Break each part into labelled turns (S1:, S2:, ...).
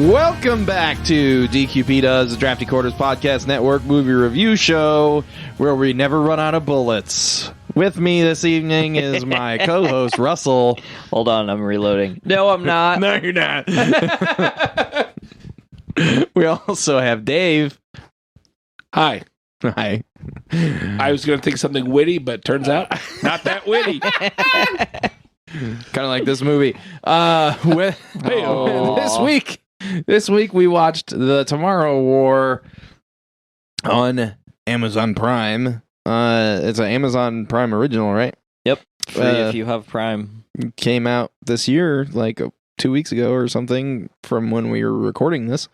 S1: Welcome back to DQP Does, the Drafty Quarters Podcast Network movie review show, where we never run out of bullets. With me this evening is my co-host, Russell.
S2: Hold on, I'm reloading. No, I'm not.
S1: No, you're not. We also have Dave.
S3: Hi.
S1: Hi.
S3: I was going to think something witty, but turns out not that witty.
S1: Kind of like this movie. This week we watched The Tomorrow War on Amazon Prime. It's an Amazon Prime original, right?
S2: Yep. Free if you have Prime.
S1: Came out this year, like 2 weeks ago or something, from when we were recording this.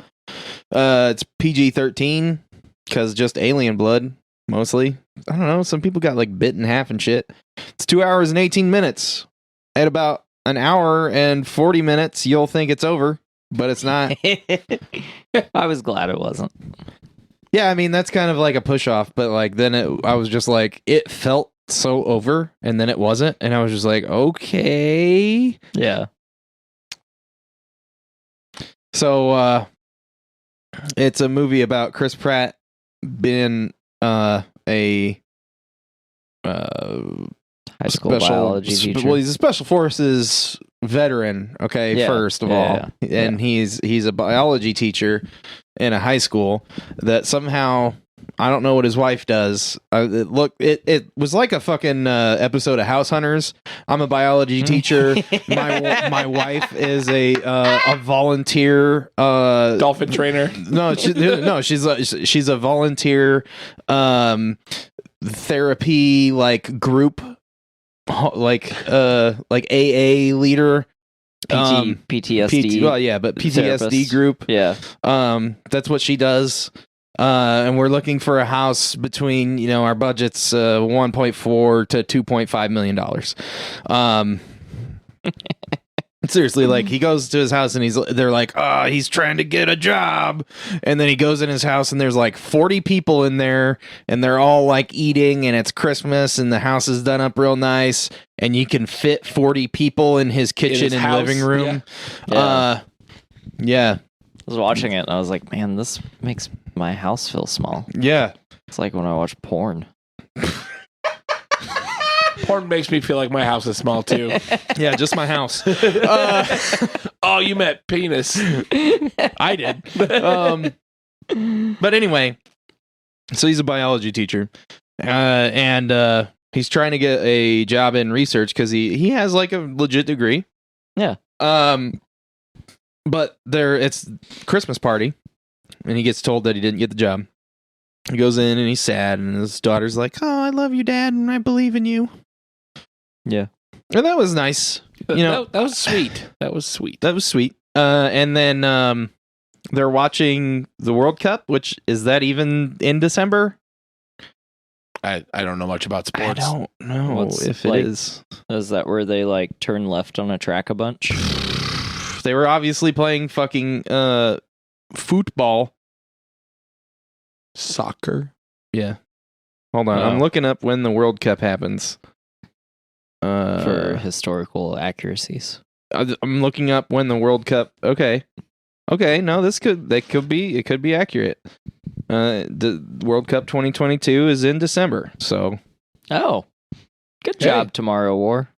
S1: It's PG-13 because just alien blood, mostly. I don't know. Some people got like bit in half and shit. It's 2 hours and 18 minutes. At about an hour and 40 minutes, you'll think it's over, but it's not.
S2: I was glad it wasn't.
S1: Yeah, I mean, that's kind of like a push off, but like then I was just like, it felt so over, and then it wasn't, and I was just like, okay.
S2: Yeah.
S1: So, it's a movie about Chris Pratt being a
S2: high school biology teacher.
S1: Well, he's a special forces veteran. Okay,
S2: Yeah,
S1: first of all, and he's a biology teacher in a high school that somehow, I don't know what his wife does. It was like a fucking episode of House Hunters. I'm a biology teacher. My wife is a volunteer
S3: Dolphin trainer.
S1: No, she's a volunteer therapy like group, like AA leader.
S2: PTSD.
S1: But PTSD
S2: therapist.
S1: group.
S2: Yeah.
S1: That's what she does. And we're looking for a house between, our budget's $1.4 to $2.5 million. Seriously, like he goes to his house and they're like, he's trying to get a job. And then he goes in his house and there's like 40 people in there and they're all like eating and it's Christmas and the house is done up real nice and you can fit 40 people in his kitchen and living room. Yeah.
S2: I was watching it and I was like, man, this makes my house feel small.
S1: Yeah.
S2: It's like when I watch porn.
S3: Porn makes me feel like my house is small too.
S1: Yeah, just my house.
S3: Oh, you meant penis.
S1: I did. But anyway, so he's a biology teacher, and he's trying to get a job in research because he has like a legit degree.
S2: Yeah.
S1: But it's Christmas party, and he gets told that he didn't get the job. He goes in and he's sad, and his daughter's like, "Oh, I love you, Dad, and I believe in you."
S2: Yeah.
S1: And that was nice.
S3: That was sweet. That was sweet.
S1: That was sweet. And then they're watching the World Cup, which is that even in December?
S3: I don't know much about sports.
S1: I don't know if it is.
S2: Is that where they like turn left on a track a bunch?
S1: They were obviously playing fucking football.
S3: Soccer.
S1: Yeah. Hold on. I'm looking up when the World Cup happens.
S2: For historical accuracies.
S1: I'm looking up when the World Cup. Okay. No, it could be accurate. The World Cup 2022 is in December. So.
S2: Oh, good job, Tomorrow War.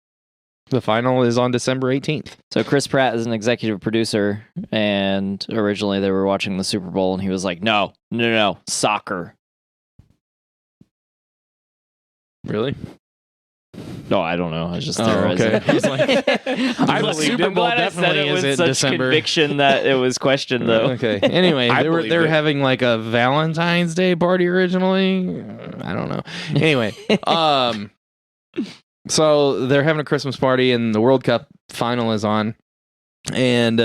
S1: The final is on December 18th.
S2: So Chris Pratt is an executive producer, and originally they were watching the Super Bowl, and he was like, "No, soccer."
S1: Really?
S2: No, I don't know. I was just theorizing.
S1: Okay. I was like,
S2: I'm
S1: Super Bowl definitely is in
S2: such
S1: December.
S2: Conviction that it was questioned, though.
S1: Okay. Anyway, they were having like a Valentine's Day party originally. I don't know. Anyway, so they're having a Christmas party and the World Cup final is on, and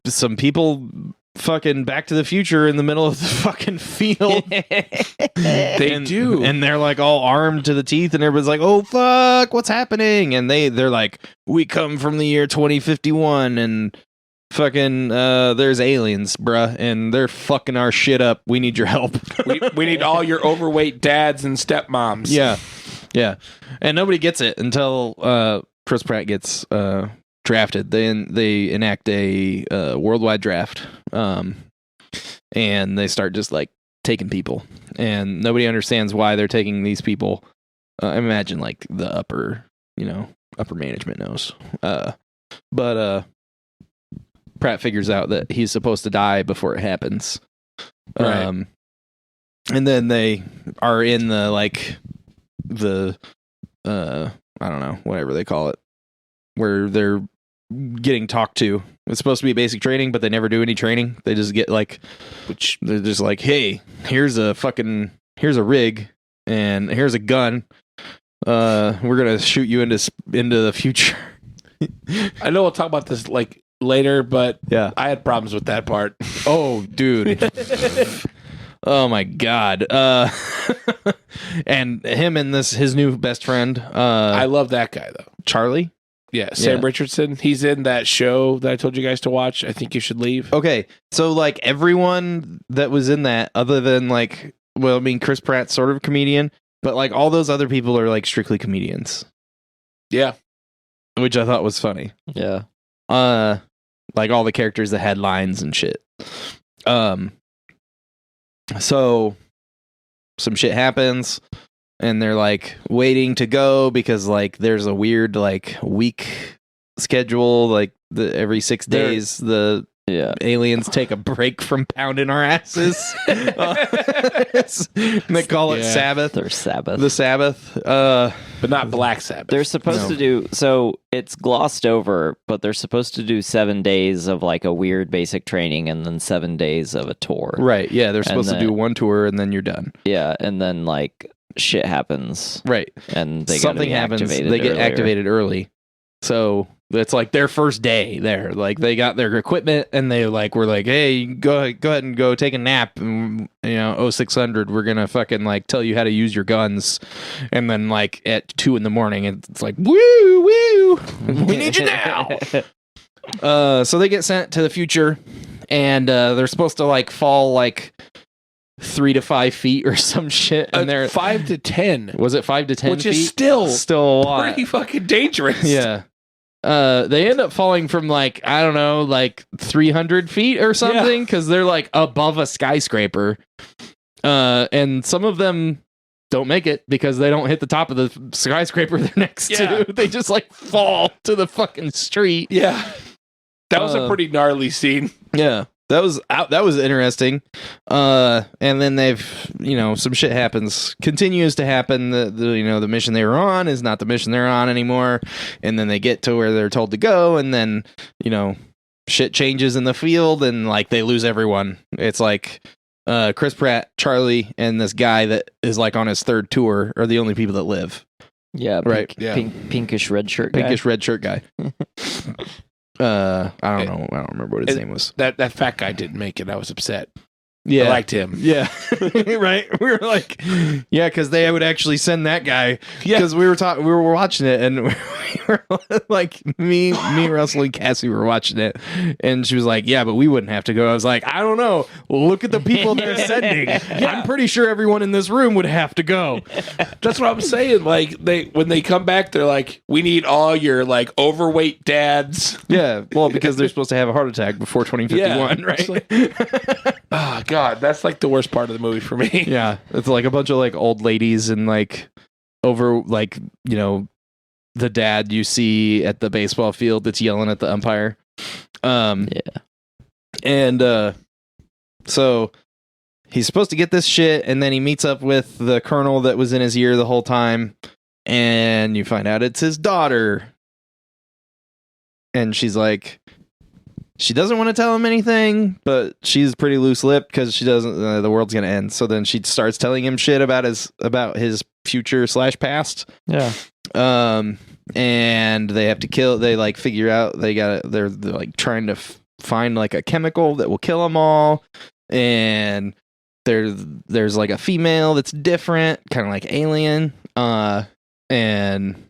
S1: some people fucking Back to the Future in the middle of the fucking field.
S3: They do.
S1: And they're like all armed to the teeth and everybody's like, "Oh fuck, what's happening?" And they're like, "We come from the year 2051 and fucking there's aliens, bruh, and they're fucking our shit up. We need your help."
S3: we need all your overweight dads and stepmoms.
S1: Yeah. And nobody gets it until Chris Pratt gets drafted. They enact a worldwide draft, and they start just like taking people, and nobody understands why they're taking these people. I imagine like the upper management knows, but Pratt figures out that he's supposed to die before it happens.
S3: Right.
S1: And then they are in the I don't know, whatever they call it, where they're getting talked to. It's supposed to be basic training, but they never do any training. They just get they're just like, hey, here's a rig and here's a gun. We're gonna shoot you into the future.
S3: I know we'll talk about this like later, but
S1: Yeah.
S3: I had problems with that part.
S1: Oh, dude. Oh my god. And him and his new best friend,
S3: I love that guy though.
S1: Charlie.
S3: Yeah, Sam
S1: Yeah.
S3: Richardson. He's in that show that I told you guys to watch. I think you should leave.
S1: Okay, so like everyone that was in that, other than Chris Pratt's sort of a comedian, but like all those other people are like strictly comedians,
S3: Yeah.
S1: which I thought was funny.
S2: Yeah.
S1: Like all the characters that had lines and shit. So some shit happens, and they're like waiting to go because like there's a weird like week schedule, like every 6 days the
S2: Yeah.
S1: aliens take a break from pounding our asses. They call it
S3: Yeah.
S1: Sabbath.
S2: Their Sabbath.
S1: The Sabbath.
S3: But not Black Sabbath.
S2: They're supposed
S1: No.
S2: to do, so it's glossed over, but they're supposed to do 7 days of like a weird basic training and then 7 days of a tour.
S1: Right. Yeah, they're supposed
S2: then-
S1: to do one tour and then you're done.
S2: Yeah, and then like shit happens
S1: Right.
S2: and they
S1: Something
S2: gotta be
S1: happens.
S2: activated
S1: They get
S2: earlier.
S1: activated early. So it's like their first day there. Like they got their equipment and they were like, hey, go ahead and go take a nap. And, 0600, we're going to fucking like tell you how to use your guns. And then like at 2 a.m, it's like, woo, woo, we need you now. So they get sent to the future, and they're supposed to like fall like 3 to 5 feet or some shit. And they're
S3: 5 to 10,
S1: was it 5 to 10
S3: which
S1: feet?
S3: is still
S1: Still a lot.
S3: pretty fucking dangerous.
S1: Yeah. They end up falling from like 300 feet or something, because they're like above a skyscraper. And some of them don't make it because they don't hit the top of the skyscraper they're next
S3: Yeah.
S1: to. They just like fall to the fucking street.
S3: Yeah. That was a pretty gnarly scene.
S1: Yeah. That was interesting. And then they've, some shit continues to happen. The mission they were on is not the mission they're on anymore. And then they get to where they're told to go, and then, shit changes in the field, and like they lose everyone. It's like Chris Pratt, Charlie, and this guy that is like on his third tour are the only people that live.
S2: Yeah,
S1: Right.
S3: Yeah.
S2: Pinkish red shirt guy.
S1: Pinkish red shirt guy. I don't know. I don't remember what his name was.
S3: That fat guy didn't make it. I was upset.
S1: Yeah.
S3: I liked him.
S1: Yeah. Right. We were like, yeah, because they would actually send that guy.
S3: Yeah.
S1: Because we were watching it, and we were like, me, Russell, and Cassie were watching it, and she was like, yeah, but we wouldn't have to go. I was like, I don't know. Look at the people they're sending. I'm pretty sure everyone in this room would have to go.
S3: That's what I'm saying. Like when they come back, they're like, we need all your like overweight dads.
S1: Yeah. Well, because they're supposed to have a heart attack before 2051,
S3: Yeah.
S1: right?
S3: Oh God, that's like the worst part of the movie for me.
S1: Yeah, it's like a bunch of like old ladies and like over like the dad you see at the baseball field that's yelling at the umpire.
S2: Yeah.
S1: And so he's supposed to get this shit, and then he meets up with the colonel that was in his ear the whole time, and you find out it's his daughter. And she's like, she doesn't want to tell him anything, but she's pretty loose-lipped because she doesn't. The world's gonna end. So then she starts telling him shit about his future / past.
S2: Yeah.
S1: And they have to kill. They like figure out they're like trying to find like a chemical that will kill them all. And there's like a female that's different, kind of like Alien. And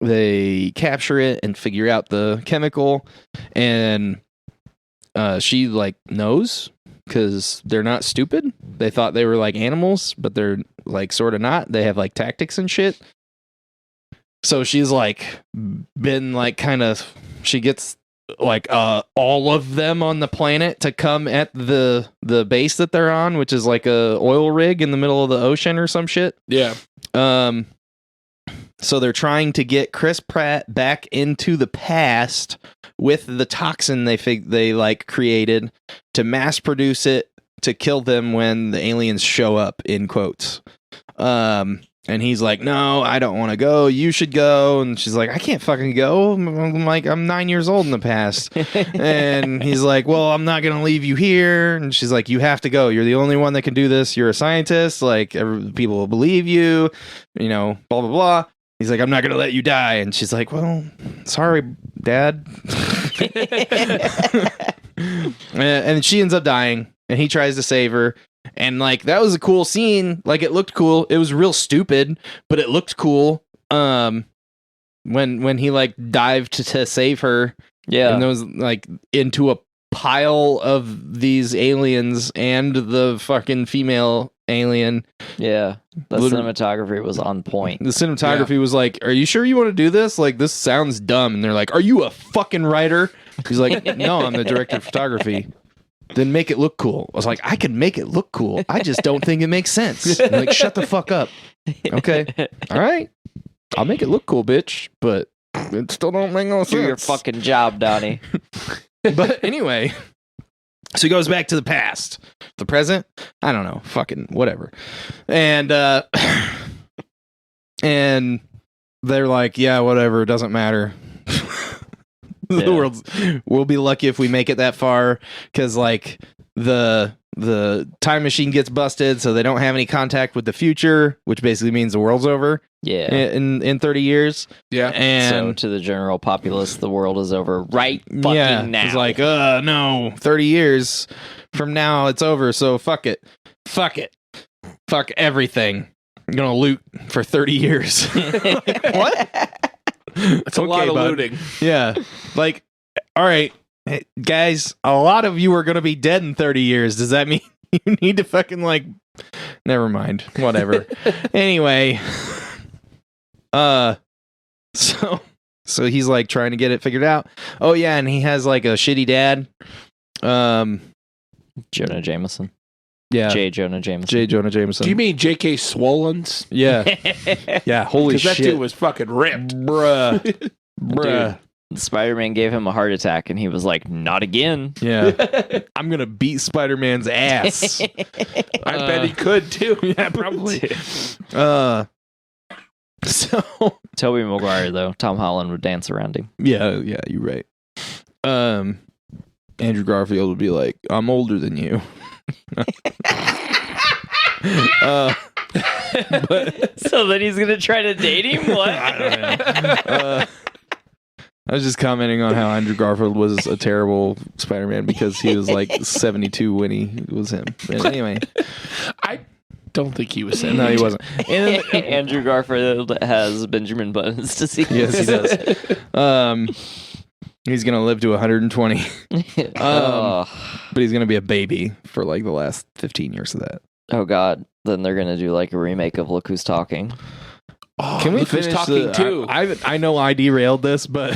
S1: they capture it and figure out the chemical, and she like knows because they're not stupid. They thought they were like animals, but they're like sort of not. They have like tactics and shit. So she's like been like kind of, she gets like all of them on the planet to come at the base that they're on, which is like a oil rig in the middle of the ocean or some shit.
S3: Yeah.
S1: So they're trying to get Chris Pratt back into the past with the toxin they like created to mass produce it to kill them when the aliens show up, in quotes. And he's like, no, I don't want to go. You should go. And she's like, I can't fucking go. I'm like, I'm 9 years old in the past. And he's like, well, I'm not going to leave you here. And she's like, you have to go. You're the only one that can do this. You're a scientist. Like, people will believe you, you know, blah, blah, blah. He's like, I'm not going to let you die. And she's like, well, sorry, Dad. And she ends up dying. And he tries to save her. And like that was a cool scene. Like it looked cool. It was real stupid, but it looked cool. When he like dived to save her,
S2: Yeah.
S1: and there was like into a pile of these aliens and the fucking female alien.
S2: Yeah. The
S1: Literally-
S2: cinematography was on point.
S1: The cinematography was like, "Are you sure you want to do this? Like this sounds dumb." And they're like, "Are you a fucking writer?" He's like, "No, I'm the director of photography." Then make it look cool. I was like, I can make it look cool. I just don't think it makes sense. I'm like, shut the fuck up. Okay. All right. I'll make it look cool, bitch. But it still don't make no sense.
S2: Do your fucking job, Donnie.
S1: But anyway, so he goes back to the past. The present? I don't know. Fucking whatever. And and they're like, yeah, whatever. It doesn't matter.
S2: Yeah.
S1: The world's, we'll be lucky if we make it that far, because like the time machine gets busted, so they don't have any contact with the future, which basically means the world's over.
S2: Yeah.
S1: In 30 years.
S3: Yeah.
S2: So
S1: And
S2: to the general populace, the world is over right fucking now.
S1: it's like, no, 30 years from now it's over, so fuck it. Fuck everything. I'm gonna loot for 30 years. What?
S3: It's a lot of
S1: bud.
S3: looting.
S1: Yeah. Like, all right, hey, guys, a lot of you are going to be dead in 30 years. Does that mean you need to fucking, like, never mind. Whatever. Anyway. So he's, like, trying to get it figured out. Oh, yeah, and he has, like, a shitty dad.
S2: Jonah Jameson.
S1: Yeah.
S2: J. Jonah Jameson.
S1: J. Jonah Jameson.
S3: Do you mean J.K. Swollens?
S1: Yeah. Yeah, holy
S3: Because that
S1: shit.
S3: dude was fucking ripped.
S1: Bruh.
S2: Spider-Man gave him a heart attack, and he was like, "Not again."
S1: Yeah. I'm going to beat Spider-Man's ass.
S3: I bet he could too.
S1: Yeah, probably. So
S2: Tobey Maguire, though, Tom Holland would dance around him.
S1: yeah, you're right. Andrew Garfield would be like, I'm older than you. But
S2: So then he's gonna try to date him? What?
S1: I don't know. I was just commenting on how Andrew Garfield was a terrible Spider-Man because he was like 72 when he was him. But anyway,
S3: I don't think he was saying
S1: no, he wasn't. And
S2: Andrew Garfield has Benjamin Button's disease.
S1: yes, he does. He's gonna live to 120,
S2: Oh.
S1: but he's gonna be a baby for like the last 15 years of that.
S2: Oh God! Then they're gonna do like a remake of Look Who's Talking.
S3: Oh,
S1: Can we
S3: look who's
S1: finish
S3: talking too?
S1: I know I derailed this, but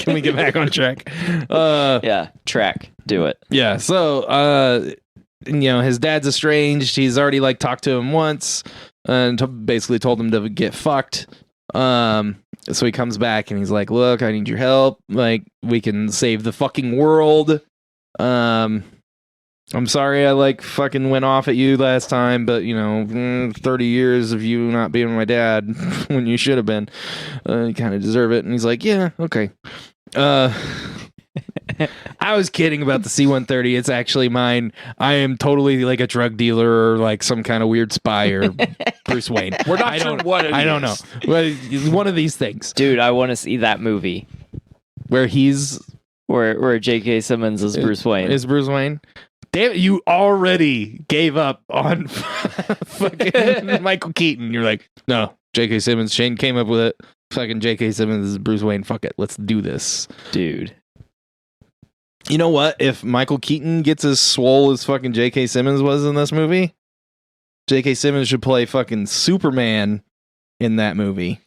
S1: can we get back on track?
S2: Yeah, track. Do it.
S1: Yeah. So, you know, his dad's estranged. He's already like talked to him once and basically told him to get fucked. So he comes back and he's like, "Look, I need your help. Like, we can save the fucking world. I'm sorry I like fucking went off at you last time, but you know, 30 years of you not being my dad when you should have been. You kind of deserve it." And he's like, "Yeah, okay." I was kidding about the C-130. It's actually mine. I am totally like a drug dealer or like some kind of weird spy or Bruce Wayne.
S3: We're not sure what it
S1: I don't know.
S3: is.
S1: Well, one of these things
S2: Dude, I want to see that movie
S1: where he's
S2: where J.K. Simmons is Bruce Wayne.
S1: is Bruce Wayne. Damn it, you already gave up on fucking Michael Keaton. You're like, no, J.K. Simmons. Shane came up with it. Fucking J.K. Simmons is Bruce Wayne. Fuck it. Let's do this.
S2: Dude.
S1: You know what? If Michael Keaton gets as swole as fucking J.K. Simmons was in this movie, J.K. Simmons should play fucking Superman in that movie.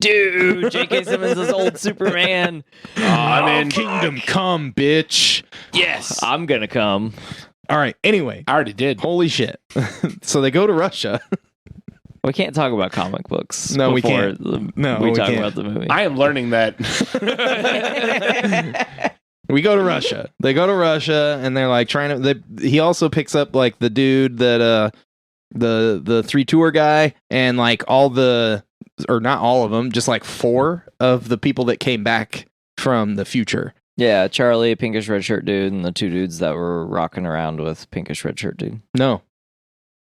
S2: Dude, J.K. Simmons is old Superman.
S1: I'm in Kingdom Come, bitch.
S3: Yes.
S2: I'm gonna come.
S1: All right. Anyway,
S3: I already did.
S1: holy shit. So they go to Russia.
S2: We can't talk about comic books.
S1: No, we
S2: before
S1: can't. No,
S2: we
S1: we
S2: talk
S1: can't.
S2: about the movie.
S3: I am learning that.
S1: We go to Russia. They go to Russia, and they're like trying to. He also picks up like the dude that the 3 tour guy, and like all the, or not all of them, just like 4 of the people that came back from the future.
S2: Yeah, Charlie, pinkish red shirt dude, and the 2 dudes that were rocking around with pinkish red shirt dude.
S1: No,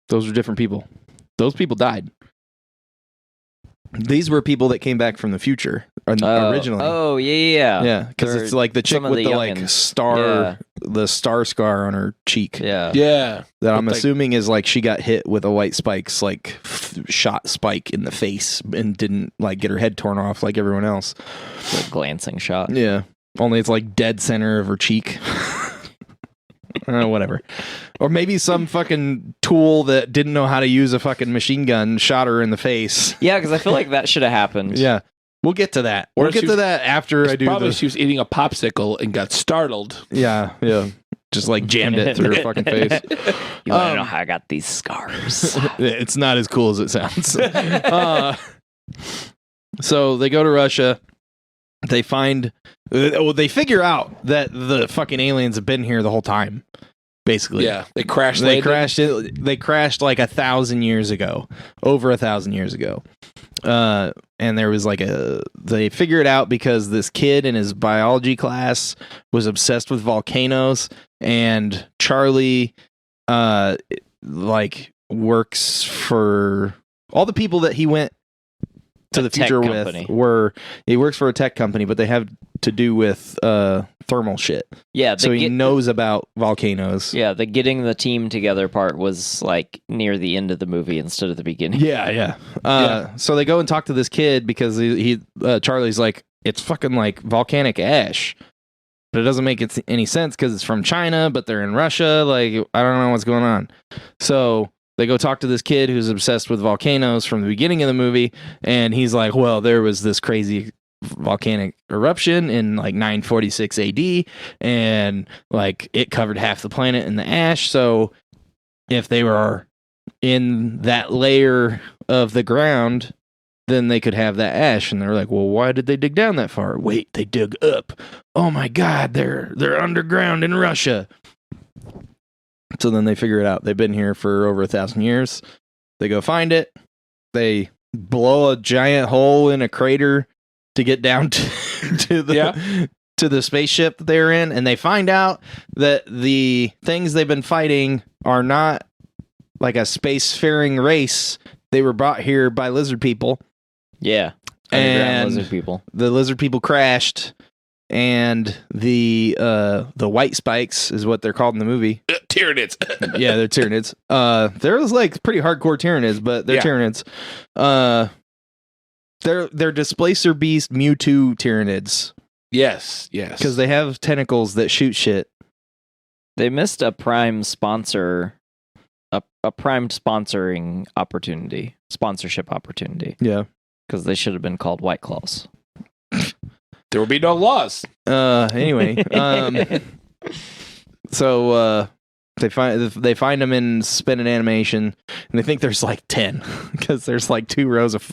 S1: those are different people. Those people died. These were people that came back from the future originally.
S2: Oh, yeah.
S1: Yeah, because it's like the chick
S2: some of
S1: with
S2: the
S1: the like
S2: youngins.
S1: star, the star scar on her cheek.
S2: Yeah.
S3: Yeah.
S1: That I'm
S3: Like-
S1: assuming is like she got hit with a white spikes, like shot Spike in the face and didn't like get her head torn off like everyone else.
S2: It's a glancing shot.
S1: Yeah, only it's like dead center of her cheek. Whatever. Or maybe some fucking tool that didn't know how to use a fucking machine gun shot her in the face.
S2: Yeah, because I feel like that should have happened.
S1: Yeah. We'll get to that.
S3: Or
S1: We'll get
S3: she
S1: to
S3: was-
S1: that after I do
S3: Probably
S1: the...
S3: she was eating a popsicle and got startled.
S1: Yeah. Just like jammed it through her fucking face.
S2: You want to know how I got these scars?
S1: It's not as cool as it sounds. So they go to Russia. They find... they figure out that the fucking aliens have been here the whole time. Basically.
S3: Yeah. They crashed.
S1: They crashed like 1,000 years ago, over 1,000 years ago. And there was like they figured it out because this kid in his biology class was obsessed with volcanoes, and Charlie, like works for all the people that he went to
S2: A
S1: the
S2: tech
S1: future
S2: company.
S1: with he works for a tech company, but they have to do with thermal shit.
S2: Yeah,
S1: So he knows about volcanoes.
S2: Yeah, the getting the team together part was like near the end of the movie instead of the beginning.
S1: Yeah. So they go and talk to this kid because he Charlie's like, it's fucking like volcanic ash, but it doesn't make any sense because it's from China, but they're in Russia. Like, I don't know what's going on. So they go talk to this kid who's obsessed with volcanoes from the beginning of the movie, and he's like, well, there was this crazy volcanic eruption in like 946 AD, and like it covered half the planet in the ash. So if they were in that layer of the ground, then they could have that ash. And they're like, well, why did they dig down that far? Wait, they dug up. Oh my god, they're underground in Russia. So then they figure it out. They've been here for over 1,000 years. They go find it. They blow a giant hole in a crater to get down to the spaceship that they're in, and they find out that the things they've been fighting are not like a spacefaring race. They were brought here by lizard people.
S2: Yeah.
S1: And
S2: Underground lizard people.
S1: The lizard people crashed, and the white spikes is what they're called in the movie.
S3: Tyranids.
S1: Yeah, they're Tyranids. They're like pretty hardcore Tyranids, but they're Tyranids. They're Displacer Beast Mewtwo Tyranids.
S3: Yes.
S1: Because they have tentacles that shoot shit.
S2: They missed a prime sponsor, a primed sponsorship opportunity.
S1: Yeah.
S2: Because they should have been called White Claws.
S3: There will be no laws.
S1: Anyway, so they find them in spinning animation, and they think there's like 10 because there's like 2 rows of.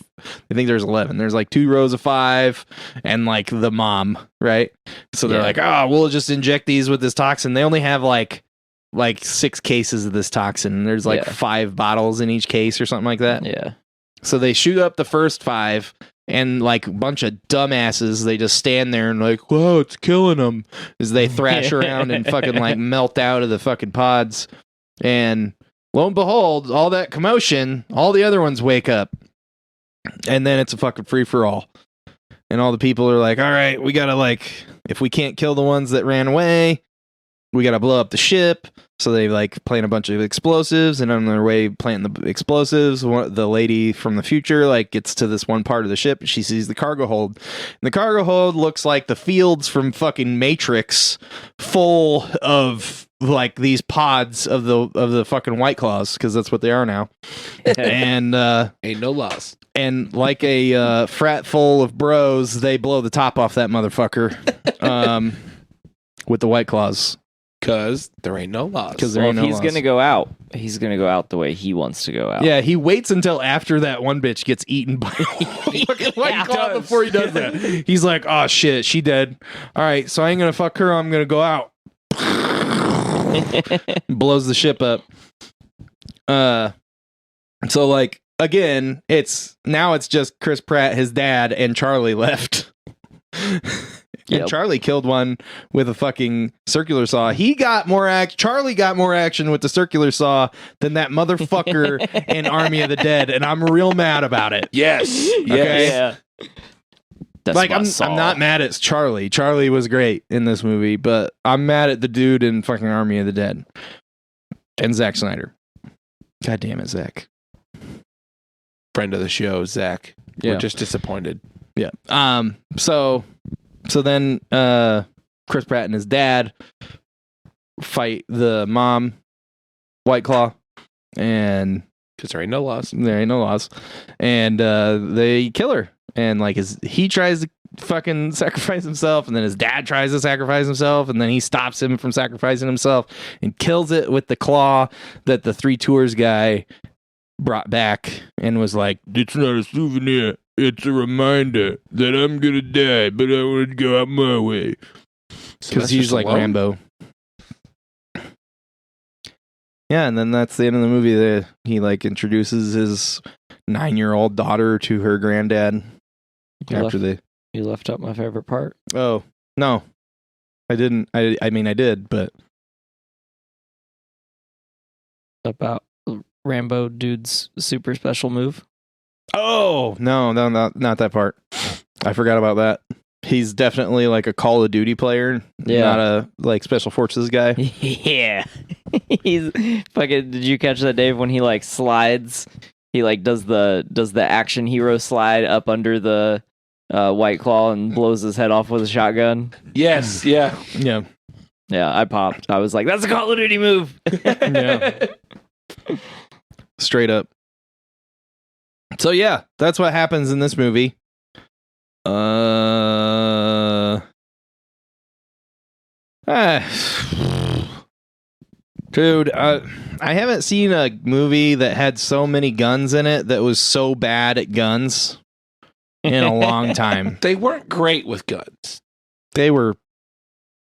S1: They think there's 11. There's like 2 rows of 5, and like the mom, right? So they're like, oh, we'll just inject these with this toxin. They only have like 6 cases of this toxin. There's like 5 bottles in each case or something like that.
S2: Yeah.
S1: So they shoot up the first 5, and like a bunch of dumbasses, they just stand there and like, whoa, it's killing them, as they thrash around and fucking like melt out of the fucking pods. And lo and behold, all that commotion, all the other ones wake up, and then it's a fucking free for all. And all the people are like, all right, we gotta, like, if we can't kill the ones that ran away, we got to blow up the ship. So they like plant a bunch of explosives, and on their way planting the explosives, the lady from the future like gets to this one part of the ship, and she sees the cargo hold. And the cargo hold looks like the fields from fucking Matrix, full of like these pods of the fucking White Claws, because that's what they are now. And
S3: ain't no loss.
S1: And like a frat full of bros, they blow the top off that motherfucker with the White Claws.
S3: Because there ain't no loss.
S1: Because there ain't no
S2: he's
S1: loss.
S2: gonna go out. He's gonna go out the way he wants to go out.
S1: Yeah, he waits until after that one bitch gets eaten by a fucking White Claw before he does that. He's like, oh shit, she dead. All right, so I ain't gonna fuck her. I'm gonna go out. Blows the ship up. So like again, it's just Chris Pratt, his dad, and Charlie left. And Charlie killed one with a fucking circular saw. Charlie got more action with the circular saw than that motherfucker in Army of the Dead, and I'm real mad about it.
S3: Yes.
S1: Okay?
S2: Yeah. That's
S1: Like I'm not mad at Charlie. Charlie was great in this movie, but I'm mad at the dude in fucking Army of the Dead. And Zack Snyder. God damn it, Zack.
S3: Friend of the show, Zach.
S1: Yeah.
S3: We're just disappointed.
S1: Yeah. So then Chris Pratt and his dad fight the mom, White Claw, and
S3: because there ain't no loss.
S1: And they kill her. And like he tries to fucking sacrifice himself, and then his dad tries to sacrifice himself, and then he stops him from sacrificing himself and kills it with the claw that the 3 Tours guy brought back and was like, "It's not a souvenir. It's a reminder that I'm gonna die, but I want to go out my way." Because he's like Rambo. Yeah, and then that's the end of the movie. That he like introduces his 9-year-old daughter to her granddad.
S2: You left out my favorite part.
S1: Oh no, I didn't. I mean I did, but
S2: About Rambo dude's super special move.
S1: oh no, not that part. I forgot about that. He's definitely like a Call of Duty player, not a like special forces guy.
S2: Yeah. He's fucking. Did you catch that, Dave, when he like slides? He like does the action hero slide up under the White Claw and blows his head off with a shotgun.
S3: Yes, yeah.
S1: Yeah.
S2: Yeah, I popped. I was like, that's a Call of Duty move.
S1: Yeah. Straight up. So yeah, that's what happens in this movie. Dude, I haven't seen a movie that had so many guns in it that was so bad at guns in a long time.
S3: They weren't great with guns.
S1: They were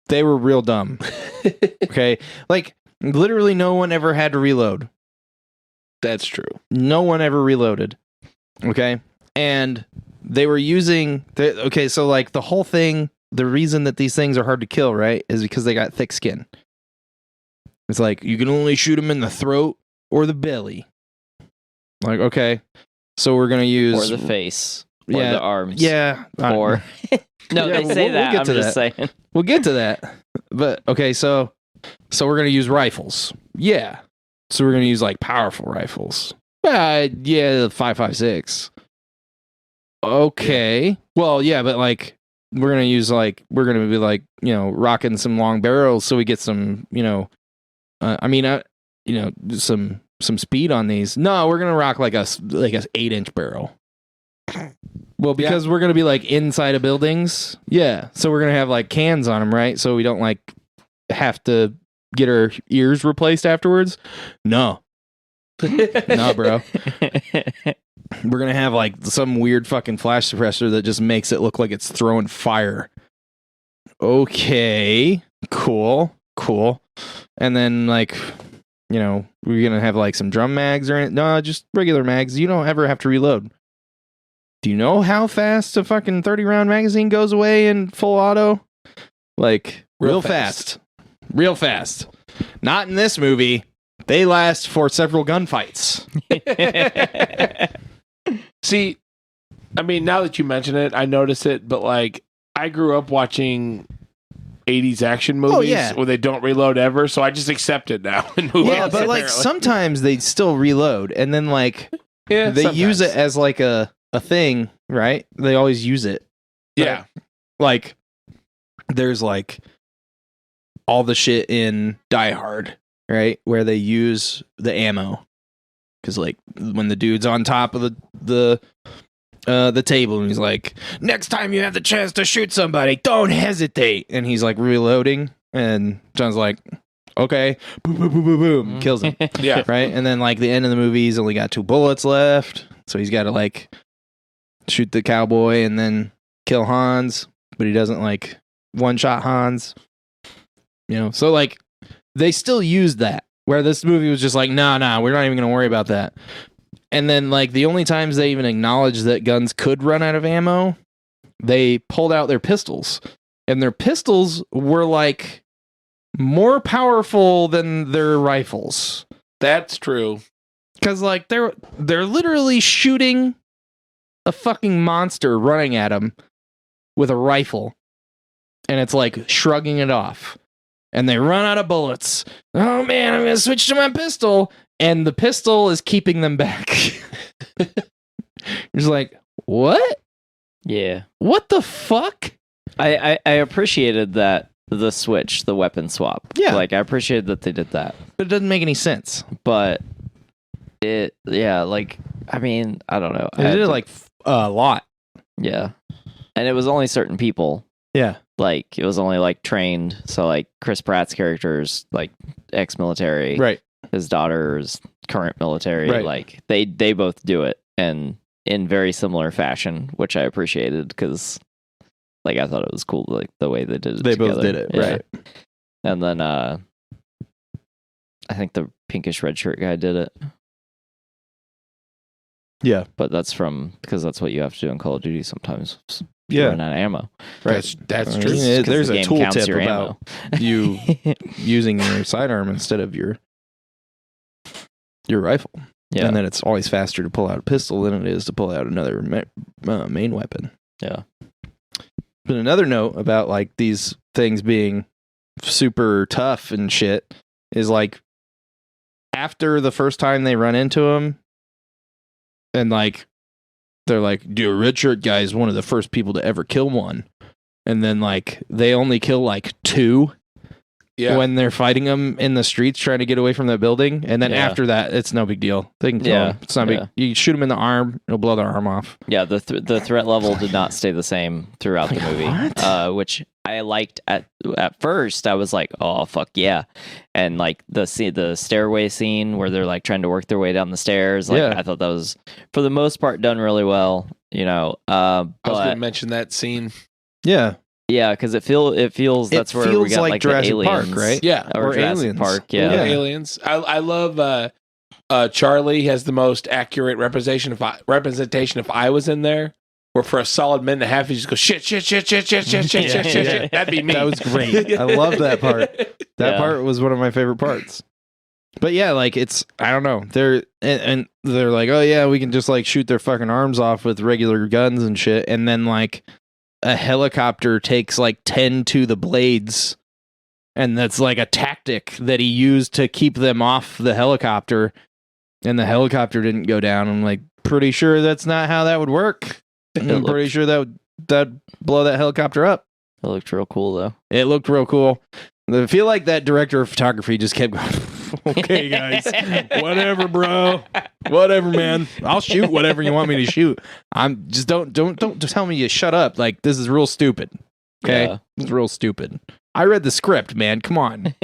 S1: real dumb. Okay? Like literally no one ever had to reload.
S3: That's true.
S1: No one ever reloaded. Okay? And they were using so like the whole thing, the reason that these things are hard to kill, right, is because they got thick skin. It's like you can only shoot them in the throat or the belly. Like, okay, so we're gonna use
S2: or the face, or the arms,
S1: yeah,
S2: or no,
S1: yeah,
S2: they say
S1: we'll
S2: that.
S1: get
S2: I'm
S1: to
S2: just saying.
S1: We'll get to that. But okay, so we're gonna use rifles. Yeah, so we're gonna use like powerful rifles. Yeah, 5.56. Okay, well, yeah, but like we're gonna be like rocking some long barrels so we get some some speed on these. No, we're gonna rock like a 8-inch barrel. Well, because we're gonna be like inside of buildings. Yeah, so we're gonna have like cans on them, right? So we don't like have to get our ears replaced afterwards. No, no, bro. We're gonna have like some weird fucking flash suppressor that just makes it look like it's throwing fire. Okay, cool. And then like, we're gonna have like some drum mags or anything. No, just regular mags. You don't ever have to reload. Do you know how fast a fucking 30-round magazine goes away in full auto? Like real fast. Real fast. Not in this movie. They last for several gunfights.
S3: See, I mean, now that you mention it, I notice it, but like I grew up watching '80s action movies
S1: yeah.
S3: where they don't reload ever. So I just accept it now. And move
S1: Yeah,
S3: on,
S1: but like
S3: apparently.
S1: sometimes they still reload, and then like
S3: Yeah,
S1: they use
S3: sometimes.
S1: it as like a thing, right? They always use it.
S3: Yeah.
S1: Like there's like all the shit in Die Hard, right? Where they use the ammo. Cause like when the dude's on top of the table and he's like, next time you have the chance to shoot somebody, don't hesitate. And he's like reloading and John's like, okay, boom, boom, boom, boom, boom, kills him.
S3: Yeah.
S1: Right? And then like the end of the movie, he's only got 2 bullets left. So he's got to like shoot the cowboy and then kill Hans, but he doesn't like one-shot Hans. You know, so like they still used that. Where this movie was just like, nah, we're not even going to worry about that. And then, like, the only times they even acknowledged that guns could run out of ammo, they pulled out their pistols. And their pistols were, like, more powerful than their rifles.
S3: That's true.
S1: Because, like, they're literally shooting a fucking monster running at them with a rifle. And it's, like, shrugging it off. And they run out of bullets. Oh man, I'm gonna switch to my pistol. And the pistol is keeping them back. It's like, what?
S2: Yeah.
S1: What the fuck?
S2: I appreciated that, the switch, the weapon swap.
S1: Yeah.
S2: Like, I appreciated that they did that.
S1: But it doesn't make any sense.
S2: But like, I mean, I don't know.
S1: They did it like a lot.
S2: Yeah. And it was only certain people.
S1: Yeah.
S2: Like, it was only like trained. So like Chris Pratt's character's like ex-military.
S1: Right.
S2: His daughter's current military.
S1: Right.
S2: Like they both do it, and in very similar fashion, which I appreciated because like I thought it was cool, like the way they did it.
S1: They
S2: together.
S1: both did it.
S2: Yeah.
S1: Right.
S2: And then I think the pinkish red shirt guy did it.
S1: Yeah.
S2: But that's because that's what you have to do in Call of Duty sometimes.
S1: Yeah.
S2: Run out of ammo.
S1: Right.
S3: That's
S1: I
S3: true.
S1: mean,
S2: Just 'cause
S1: there's
S2: the
S1: a
S2: game
S1: tool
S2: counts
S1: tip
S2: your
S1: about
S2: ammo.
S1: you using your sidearm instead of your rifle.
S2: Yeah.
S1: And then it's always faster to pull out a pistol than it is to pull out another main weapon.
S2: Yeah.
S1: But another note about like these things being super tough and shit is like after the first time they run into him and like they're like, the red shirt guy is one of the first people to ever kill one. And then like they only kill like 2 when they're fighting them in the streets trying to get away from the building. And then after that, it's no big deal. They can kill him. It's not big. You shoot him in the arm, it'll blow their arm off.
S2: Yeah, the threat level did not stay the same throughout the movie,
S1: what?
S2: Which I liked at first. I was like, "Oh fuck yeah!" And like the stairway scene where they're like trying to work their way down the stairs. Like I thought that was for the most part done really well. You know,
S3: I was
S2: but
S3: going to mention that scene.
S1: Yeah.
S2: yeah, because it feels that's where we got like
S1: Jurassic
S2: the
S1: Park,
S2: aliens,
S1: right?
S3: Yeah.
S2: or Jurassic
S1: aliens.
S2: Park.
S3: Yeah.
S2: Yeah,
S3: Aliens. I love Charlie has the most accurate representation if I was in there. Where for a solid minute and a half, he just goes shit. That'd be me.
S1: That was great. I love that part. That
S2: Yeah.
S1: part was one of my favorite parts. But yeah, like it's I don't know. They're and they're like, oh yeah, we can just like shoot their fucking arms off with regular guns and shit. And then like a helicopter takes like 10 to the blades, and that's like a tactic that he used to keep them off the helicopter. And the helicopter didn't go down. I'm like pretty sure that's not how that would work. I'm pretty sure that'd blow that helicopter up.
S2: it looked real cool though.
S1: It looked real cool. I feel like that director of photography just kept going, okay, guys, whatever, bro. Whatever, man. I'll shoot whatever you want me to shoot. I'm just don't tell me to shut up. Like, this is real stupid. Okay?
S2: Yeah.
S1: It's real stupid. I read the script, man. Come on.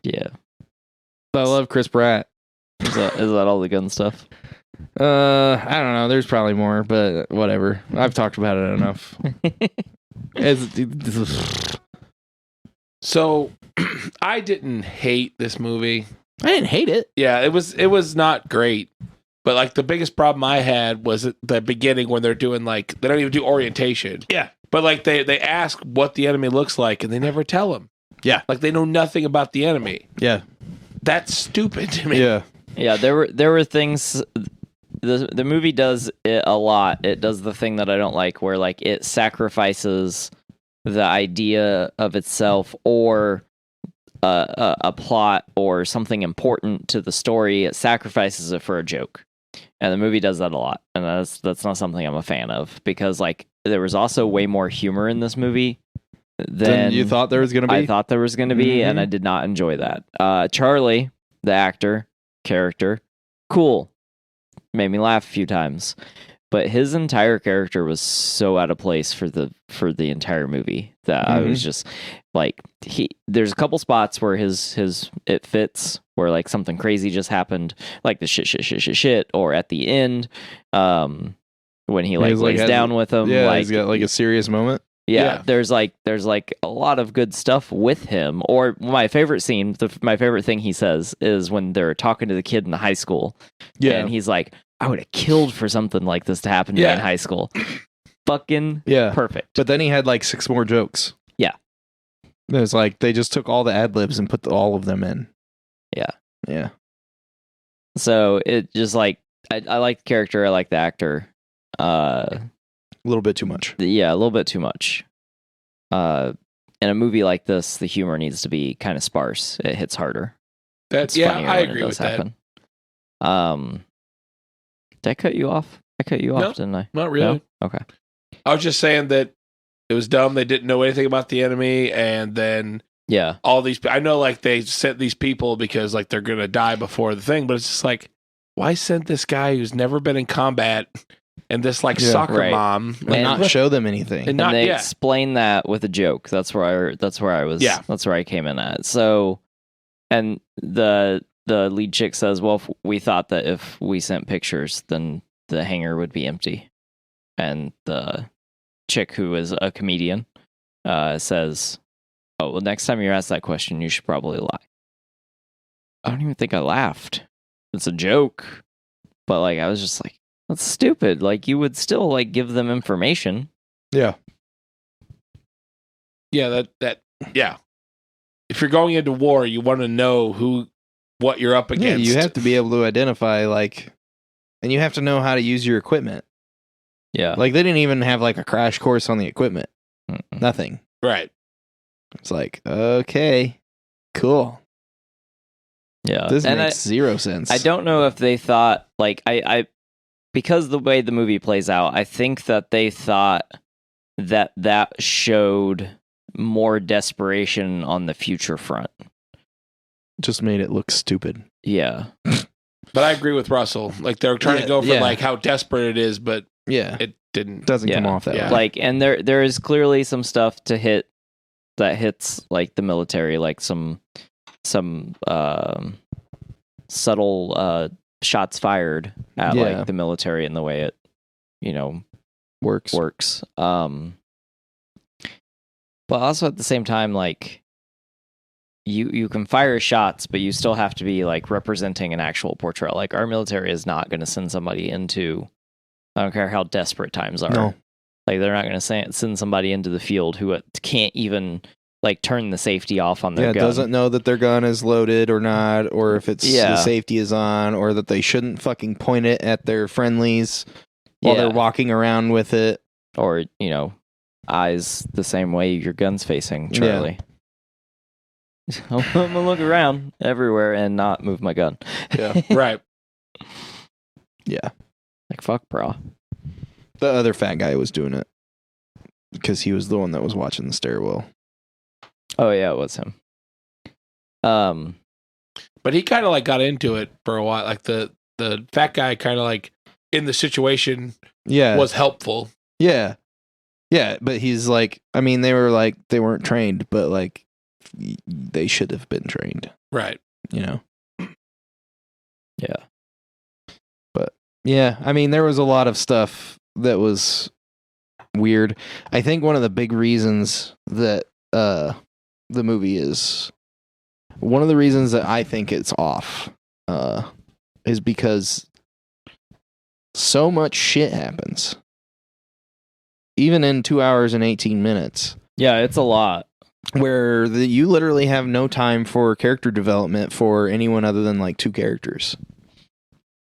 S2: Yeah.
S1: I love Chris Pratt.
S2: Is that all the gun stuff?
S1: I don't know. There's probably more, but whatever. I've talked about it enough.
S3: So I didn't hate this movie.
S1: I didn't hate it.
S3: Yeah, it was not great. But like the biggest problem I had was at the beginning when they're doing like they don't even do orientation.
S1: Yeah.
S3: But like they ask what the enemy looks like and they never tell them.
S1: Yeah.
S3: Like they know nothing about the enemy.
S1: Yeah.
S3: That's stupid to me.
S1: Yeah.
S2: Yeah, there were things. The movie does it a lot. It does the thing that I don't like, where like it sacrifices the idea of itself or a plot or something important to the story. It sacrifices it for a joke. And the movie does that a lot. And that's not something I'm a fan of, because like there was also way more humor in this movie than
S1: you thought there was going to be.
S2: I thought there was going to be, and
S1: Mhm.
S2: I did not enjoy that. Charlie, the character, cool. Made me laugh a few times. But his entire character was so out of place for the entire movie that I was just like, there's a couple spots where his it fits, where like something crazy just happened, like the shit, or at the end, when he like lays down with him,
S1: Yeah,
S2: like
S1: he's got like a serious moment.
S2: yeah, there's like a lot of good stuff with him. Or my favorite scene, my favorite thing he says is when they're talking to the kid in the high school, and he's like, I would have killed for something like this to happen to me in high school. Fucking perfect.
S1: But then he had like 6 more jokes.
S2: Yeah.
S1: It was like they just took all the ad libs and put all of them in.
S2: Yeah.
S1: Yeah.
S2: So it just like, I like the character, I like the actor.
S1: A little bit too much.
S2: Yeah, a little bit too much. In a movie like this, the humor needs to be kind of sparse. It hits harder.
S3: That's I agree with that.
S2: Did I cut you off? I cut you off, didn't I?
S3: Not really.
S2: No? Okay.
S3: I was just saying that it was dumb. They didn't know anything about the enemy, and then all these. I know, like they sent these people because like they're gonna die before the thing, but it's just like, why send this guy who's never been in combat and this like soccer mom
S1: and not show them anything?
S2: And they explain that with a joke. That's where I was. Yeah, that's where I came in at. So, and the lead chick says, well, we thought that if we sent pictures, then the hangar would be empty. And the chick, who is a comedian, says, oh, well, next time you're asked that question, you should probably lie. I don't even think I laughed. It's a joke. But like, I was just like, that's stupid. Like, you would still like give them information.
S1: Yeah.
S3: Yeah, yeah. If you're going into war, you want to know what you're up against.
S1: Yeah, you have to be able to identify, like, and you have to know how to use your equipment.
S2: Yeah.
S1: Like, they didn't even have, like, a crash course on the equipment.
S2: Mm-mm.
S1: Nothing.
S3: Right.
S1: It's like, okay, cool.
S2: Yeah.
S1: This makes zero sense.
S2: I don't know if they thought, like, I because the way the movie plays out, I think that they thought that showed more desperation on the future front.
S1: Just made it look stupid.
S2: Yeah.
S3: But I agree with Russell. Like, they're trying to go for like how desperate it is, but it
S1: doesn't come off that way.
S2: Like, and there is clearly some stuff to hit that hits like the military, like some subtle shots fired at like the military and the way it works. But also at the same time, like, you can fire shots, but you still have to be like representing an actual portrayal. Like, our military is not going to send somebody into, I don't care how desperate times are.
S1: No.
S2: Like, they're not going to send somebody into the field who can't even like turn the safety off on their gun.
S1: Doesn't know that their gun is loaded or not, or if it's the safety is on, or that they shouldn't fucking point it at their friendlies while they're walking around with it.
S2: Or, eyes the same way your gun's facing, Charlie. Yeah. I'm gonna look around everywhere and not move my gun.
S1: Yeah.
S3: Right.
S1: Yeah.
S2: Like, fuck, bro.
S1: The other fat guy was doing it because he was the one that was watching the stairwell.
S2: Oh yeah, it was him.
S3: But he kind of like got into it for a while. Like the fat guy kind of like in the situation was helpful.
S1: Yeah. Yeah, but he's like, I mean, they weren't trained, but like they should have been trained.
S3: Right.
S2: Yeah.
S1: But yeah, I mean, there was a lot of stuff that was weird. I think one of the big reasons that the movie is one of the reasons that I think it's off is because so much shit happens. Even in 2 hours and 18 minutes.
S2: Yeah, it's a lot.
S1: Where you literally have no time for character development for anyone other than like 2 characters.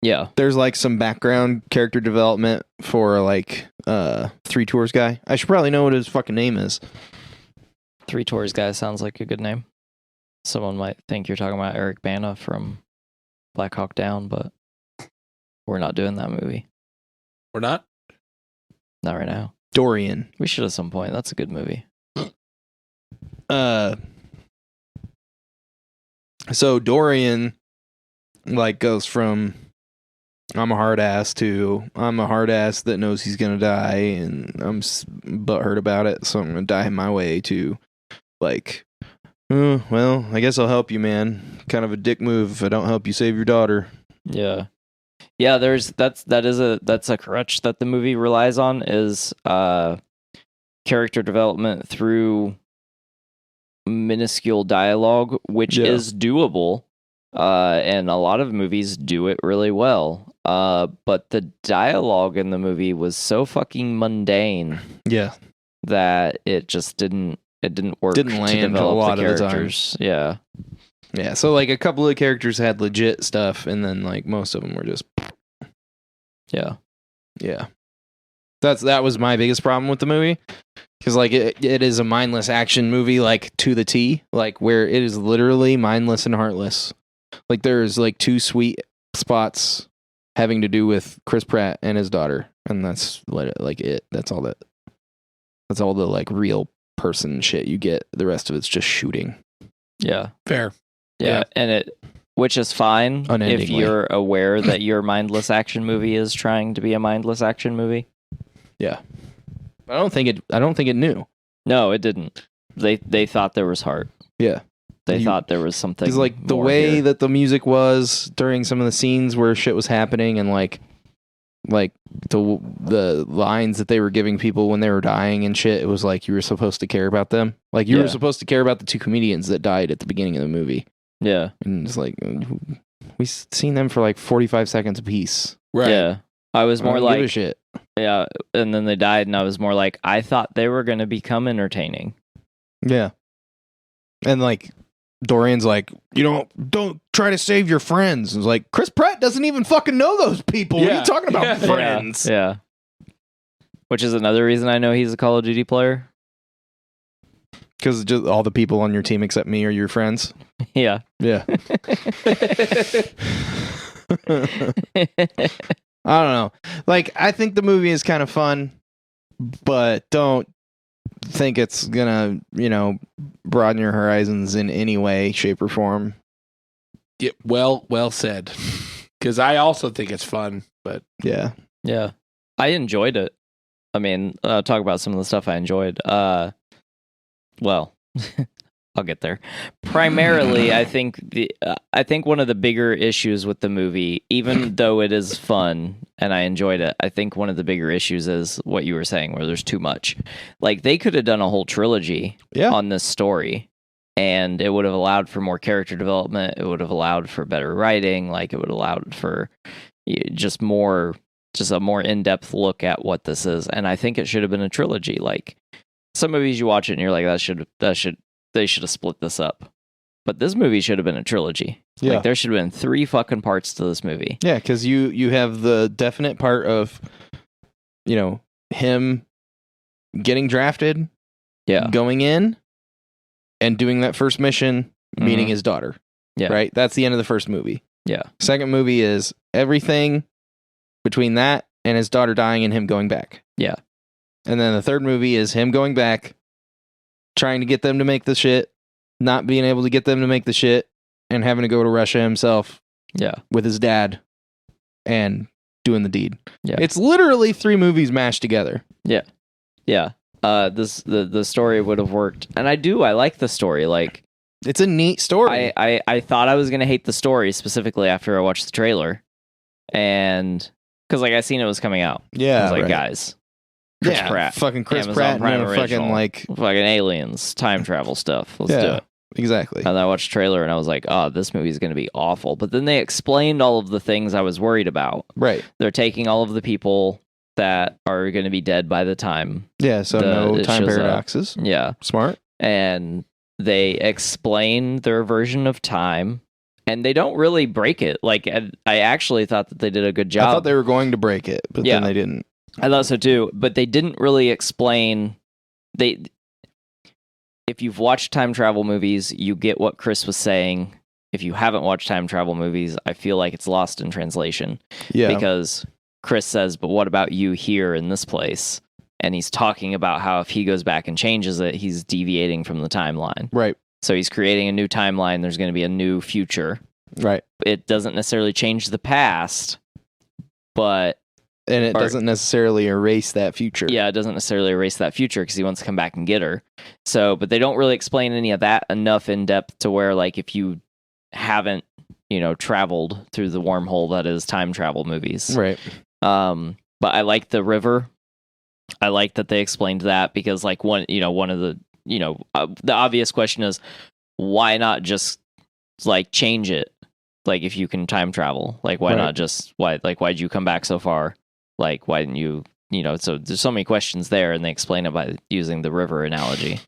S2: Yeah.
S1: There's like some background character development for like 3 Tours guy. I should probably know what his fucking name is.
S2: Three Tours guy sounds like a good name. Someone might think you're talking about Eric Bana from Black Hawk Down, but we're not doing that movie.
S3: We're not?
S2: Not right now.
S1: Dorian.
S2: We should at some point. That's a good movie.
S1: So Dorian like goes from I'm a hard ass to I'm a hard ass that knows he's gonna die and I'm butthurt about it, so I'm gonna die my way to like, oh, well, I guess I'll help you, man. Kind of a dick move if I don't help you save your daughter.
S2: Yeah. Yeah, that's a crutch that the movie relies on is character development through minuscule dialogue, which is doable. And a lot of movies do it really well. But the dialogue in the movie was so fucking mundane.
S1: Yeah.
S2: That it just didn't work.
S1: Didn't land a lot of the time.
S2: Yeah.
S1: Yeah, so like a couple of characters had legit stuff, and then like most of them were just
S2: yeah.
S1: That was my biggest problem with the movie, because like it is a mindless action movie, like to the T, like where it is literally mindless and heartless. Like there's like two sweet spots having to do with Chris Pratt and his daughter, and that's like it. That's all the like real person shit you get. The rest of it's just shooting.
S2: Yeah.
S3: Fair.
S2: Yeah, and which is fine if you're aware that your mindless action movie is trying to be a mindless action movie.
S1: Yeah, I don't think it knew.
S2: No, it didn't. They thought there was heart.
S1: Yeah,
S2: they thought there was something.
S1: Because like the way
S2: here.
S1: that the music was during some of the scenes where shit was happening, and like the lines that they were giving people when they were dying and shit, it was like you were supposed to care about them. Like you were supposed to care about the two comedians that died at the beginning of the movie.
S2: Yeah.
S1: And it's like, we've seen them for like 45 seconds apiece.
S3: Right.
S2: Yeah. I was more like,
S1: give a shit.
S2: Yeah. And then they died, and I was more like, I thought they were going to become entertaining.
S1: Yeah. And like, Dorian's like, don't try to save your friends. It's like, Chris Pratt doesn't even fucking know those people. What are you talking about, friends?
S2: Yeah. Which is another reason I know he's a Call of Duty player.
S1: Because just all the people on your team except me are your friends.
S2: Yeah.
S1: Yeah. I don't know. Like, I think the movie is kind of fun, but don't think it's gonna, broaden your horizons in any way, shape, or form.
S3: Yeah, well said. Because I also think it's fun, but
S1: yeah.
S2: I enjoyed it. I mean, talk about some of the stuff I enjoyed. Well, I'll get there. Primarily, I think one of the bigger issues with the movie, even though it is fun and I enjoyed it, I think one of the bigger issues is what you were saying, where there's too much. Like, they could have done a whole trilogy on this story, and it would have allowed for more character development. It would have allowed for better writing. Like, it would have allowed for just a more in-depth look at what this is. And I think it should have been a trilogy. Like, some movies you watch it and you're like, they should have split this up. But this movie should have been a trilogy.
S1: Yeah.
S2: Like, there should have been 3 fucking parts to this movie.
S1: Yeah, because you have the definite part of, him getting drafted, going in, and doing that first mission, meeting his daughter.
S2: Yeah.
S1: Right? That's the end of the first movie.
S2: Yeah.
S1: Second movie is everything between that and his daughter dying and him going back.
S2: Yeah.
S1: And then the third movie is him going back, trying to get them to make the shit, not being able to get them to make the shit, and having to go to Russia himself.
S2: Yeah.
S1: With his dad and doing the deed.
S2: Yeah.
S1: It's literally 3 movies mashed together.
S2: Yeah. Yeah. The story would have worked. And I like the story. Like,
S1: it's a neat story.
S2: I thought I was going to hate the story specifically after I watched the trailer. And because like I seen it was coming out.
S1: Yeah.
S2: I was like, guys, Chris Pratt.
S1: Fucking Chris
S2: Amazon
S1: Pratt
S2: Prime
S1: and
S2: original, fucking aliens, time travel stuff. Let's do it.
S1: Exactly.
S2: And then I watched the trailer and I was like, oh, this movie is going to be awful. But then they explained all of the things I was worried about.
S1: Right.
S2: They're taking all of the people that are going to be dead by the time.
S1: Yeah, so no time paradoxes.
S2: Yeah.
S1: Smart.
S2: And they explain their version of time, and they don't really break it. Like, I actually thought that they did a good job.
S1: I thought they were going to break it, but then they didn't.
S2: I thought so too, but they didn't really explain. It if you've watched time travel movies, you get what Chris was saying. If you haven't watched time travel movies, I feel like it's lost in translation.
S1: Yeah.
S2: Because Chris says, but what about you here in this place? And he's talking about how if he goes back and changes it, he's deviating from the timeline.
S1: Right.
S2: So he's creating a new timeline. There's going to be a new future.
S1: Right.
S2: It doesn't necessarily change the past, but...
S1: And it doesn't necessarily erase that future.
S2: Yeah, it doesn't necessarily erase that future because he wants to come back and get her. So, but they don't really explain any of that enough in depth to where, like, if you haven't, traveled through the wormhole that is time travel movies.
S1: Right.
S2: But I like the river. I like that they explained that because, like, one of the, the obvious question is, why not just, like, change it? Like, if you can time travel, like, why not just, why'd you come back so far? Like, why didn't you, so there's so many questions there, and they explain it by using the river analogy.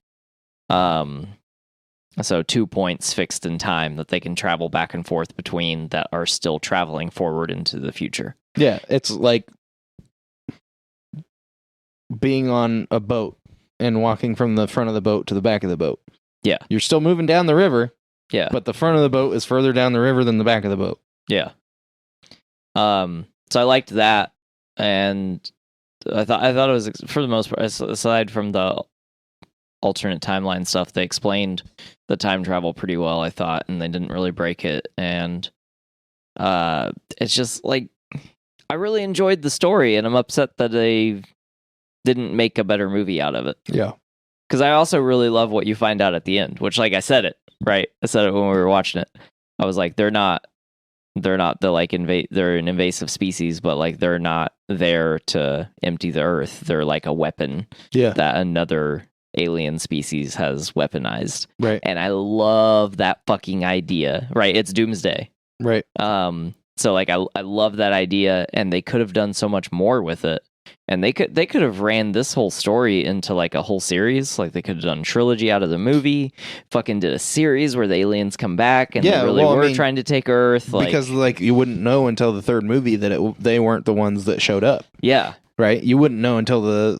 S2: So 2 points fixed in time that they can travel back and forth between that are still traveling forward into the future.
S1: Yeah, it's like being on a boat and walking from the front of the boat to the back of the boat.
S2: Yeah.
S1: You're still moving down the river.
S2: Yeah.
S1: But the front of the boat is further down the river than the back of the boat.
S2: Yeah. So I liked that. And I thought it was, for the most part, aside from the alternate timeline stuff, they explained the time travel pretty well, I thought, and they didn't really break it. And it's just like, I really enjoyed the story, and I'm upset that they didn't make a better movie out of it.
S1: Yeah.
S2: Because I also really love what you find out at the end, which, like, I said it, right? I said it when we were watching it. I was like, they're not they're an invasive species, but, like, they're not there to empty the earth. They're like a weapon that another alien species has weaponized.
S1: Right.
S2: And I love that fucking idea. Right. It's Doomsday.
S1: Right.
S2: So, like, I love that idea, and they could have done so much more with it. And they could have ran this whole story into, like, a whole series. Like, they could have done a trilogy out of the movie, fucking did a series where the aliens come back and they really were trying to take Earth.
S1: Because, like, you wouldn't know until the third movie that they weren't the ones that showed up.
S2: Yeah.
S1: Right? You wouldn't know until the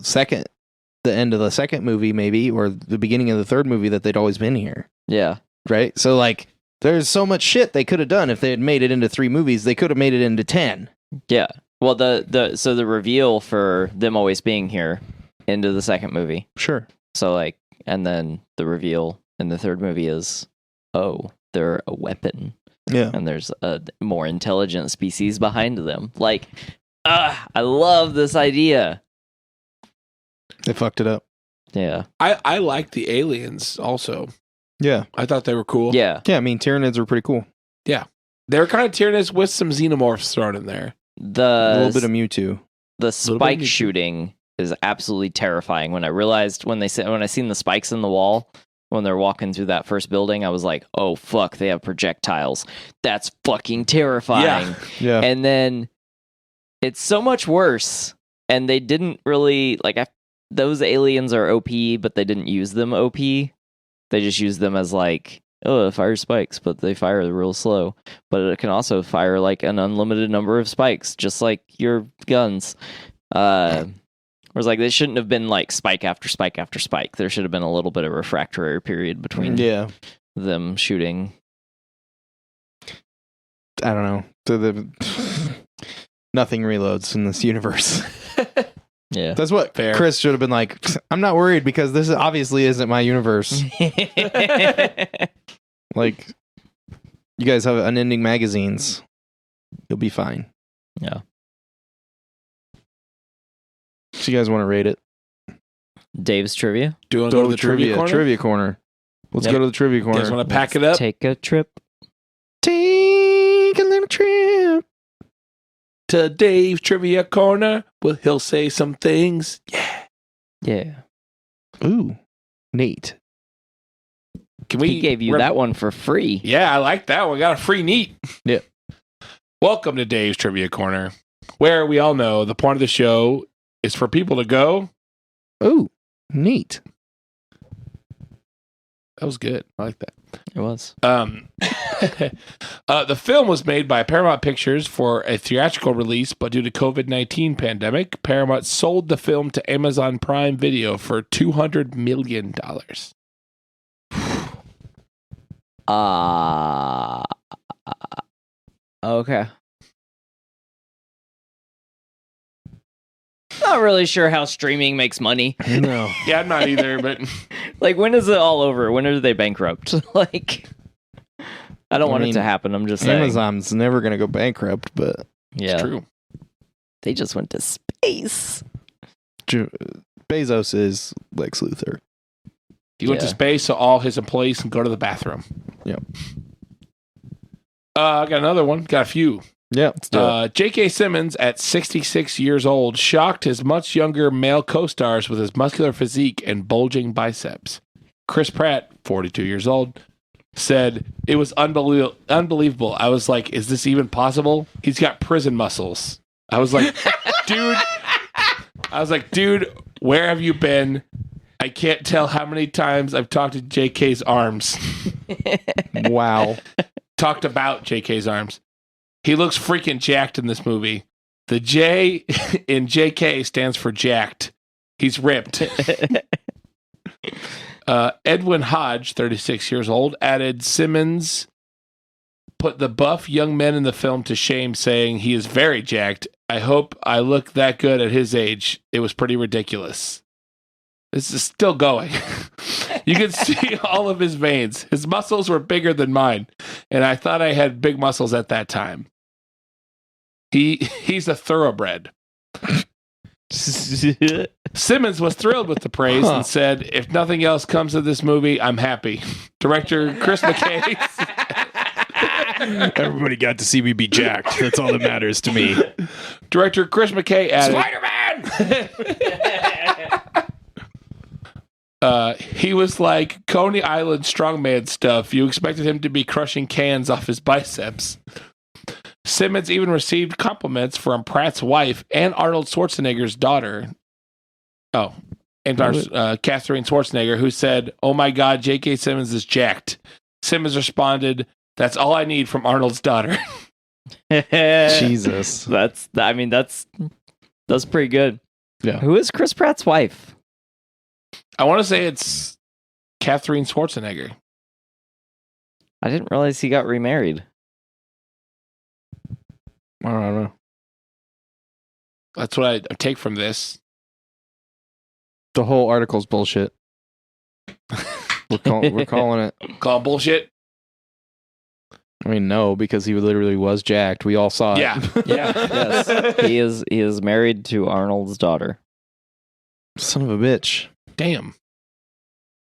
S1: end of the second movie, maybe, or the beginning of the third movie that they'd always been here.
S2: Yeah.
S1: Right? So, like, there's so much shit they could have done. If they had made it into 3 movies, they could have made it into 10.
S2: Yeah. Well, the reveal for them always being here into the second movie.
S1: Sure.
S2: So, like, and then the reveal in the third movie is, oh, they're a weapon.
S1: Yeah.
S2: And there's a more intelligent species behind them. Like, I love this idea.
S1: They fucked it up.
S2: Yeah.
S3: I like the aliens also.
S1: Yeah.
S3: I thought they were cool.
S2: Yeah.
S1: Yeah, I mean, Tyranids were pretty cool.
S3: Yeah. They were kind of Tyranids with some xenomorphs thrown in there.
S1: A little bit of Mewtwo.
S2: The spike shooting is absolutely terrifying. When I seen the spikes in the wall when they're walking through that first building, I was like, oh fuck, they have projectiles. That's fucking terrifying.
S1: Yeah.
S2: And then it's so much worse. And they didn't really those aliens are OP, but they didn't use them OP. They just used them as, like, oh, it fires spikes, but they fire real slow. But it can also fire, like, an unlimited number of spikes, just like your guns. Whereas, like, they shouldn't have been, like, spike after spike after spike. There should have been a little bit of refractory period between them shooting.
S1: I don't know. Nothing reloads in this universe.
S2: Yeah.
S1: That's what Chris should have been like, I'm not worried because this obviously isn't my universe. Like, you guys have unending magazines. You'll be fine.
S2: Yeah.
S1: So you guys want to rate it?
S2: Dave's trivia?
S3: Do you want to go to the trivia corner?
S1: Trivia corner. Let's go to the trivia corner.
S3: You guys want to pack it up?
S2: Take a trip.
S1: Take a little trip
S3: to Dave's trivia corner. Well, he'll say some things. Yeah.
S2: Yeah.
S1: Ooh, neat.
S2: He gave you that one for free.
S3: Yeah, I like that one. Got a free neat.
S1: Yeah.
S3: Welcome to Dave's Trivia Corner, where we all know the point of the show is for people to go.
S1: Ooh, neat.
S3: That was good. I like that.
S2: It was.
S3: The film was made by Paramount Pictures for a theatrical release, but due to COVID-19 pandemic, Paramount sold the film to Amazon Prime Video for $200 million.
S2: Okay. Not really sure how streaming makes money.
S1: No.
S3: Yeah, I'm not either, but
S2: Like, when is it all over? When are they bankrupt? Like, I don't want it
S1: mean,
S2: to happen. I'm just saying.
S1: Amazon's never going to go bankrupt, but
S2: Yeah.
S3: it's true.
S2: They just went to space.
S1: Bezos is Lex Luthor.
S3: He went to space so all his employees can go to the bathroom.
S1: Yep.
S3: I got another one. Got a few.
S1: Yeah, let's do it.
S3: J.K. Simmons, at 66 years old, shocked his much younger male co-stars with his muscular physique and bulging biceps. Chris Pratt, 42 years old, said, "It was unbelievable. I was like, is this even possible? He's got prison muscles." I was like, dude, where have you been? I can't tell how many times I've talked to JK's arms.
S1: Wow.
S3: Talked about JK's arms. He looks freaking jacked in this movie. The J in JK stands for jacked. He's ripped. Edwin Hodge, 36 years old, added Simmons put the buff young men in the film to shame, saying he is very jacked. I hope I look that good at his age. It was pretty ridiculous. This is still going. You can see all of his veins. His muscles were bigger than mine, and I thought I had big muscles at that time. He's a thoroughbred. Simmons was thrilled with the praise and said, "If nothing else comes of this movie, I'm happy." Director Chris McKay.
S1: Everybody got to see me be jacked. That's all that matters to me.
S3: Director Chris McKay added,
S1: Spider-Man!
S3: He was like Coney Island strongman stuff. You expected him to be crushing cans off his biceps. Simmons even received compliments from Pratt's wife and Arnold Schwarzenegger's daughter. Oh, and Catherine Schwarzenegger, who said, "Oh my God, J.K. Simmons is jacked." Simmons responded, "That's all I need from Arnold's daughter."
S1: Jesus.
S2: That's pretty good.
S1: Yeah.
S2: Who is Chris Pratt's wife?
S3: I want to say it's Catherine Schwarzenegger.
S2: I didn't realize he got remarried.
S1: I don't know.
S3: That's what I take from this.
S1: The whole article's bullshit. We're calling it.
S3: Call bullshit.
S1: I mean, no, because he literally was jacked. We all saw it.
S3: Yeah.
S2: Yes. He is married to Arnold's daughter.
S1: Son of a bitch.
S3: Damn.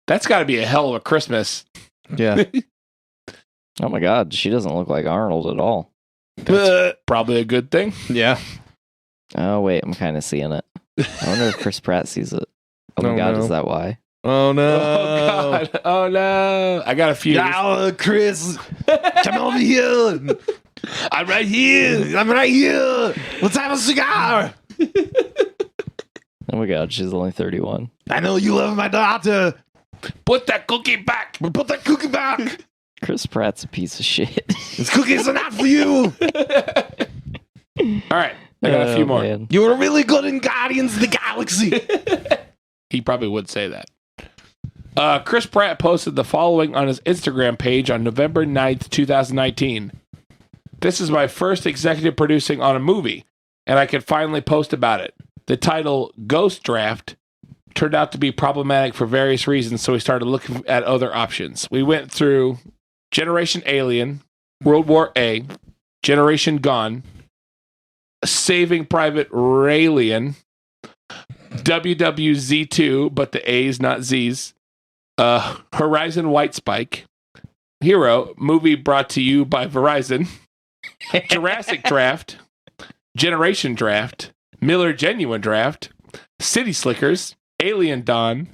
S3: That's got to be a hell of a Christmas.
S1: Yeah.
S2: Oh my God, she doesn't look like Arnold at all.
S3: That's probably a good thing.
S1: Yeah.
S2: Oh wait, I'm kind of seeing it. I wonder if Chris Pratt sees it. Oh my God,
S1: no.
S2: is that why?
S1: Oh no.
S3: Oh God. Oh no. I got a few.
S1: Yeah, Chris, come over here. I'm right here. I'm right here. Let's have a cigar.
S2: Oh my God, she's only 31.
S1: I know you love my daughter.
S3: Put that cookie back.
S1: But put that cookie back.
S2: Chris Pratt's a piece of shit.
S1: This cookies are not for you.
S3: All right. I got a few more.
S2: Man.
S1: You were really good in Guardians of the Galaxy.
S3: He probably would say that. Chris Pratt posted the following on his Instagram page on November 9th, 2019. "This is my first executive producing on a movie, and I could finally post about it. The title, Ghost Draft, turned out to be problematic for various reasons, so we started looking at other options. We went through Generation Alien, World War A, Generation Gone, Saving Private Raylian, WWZ2, but the A's, not Z's, Horizon White Spike, Hero, movie brought to you by Verizon, Jurassic Draft, Generation Draft, Miller Genuine Draft, City Slickers, Alien Dawn,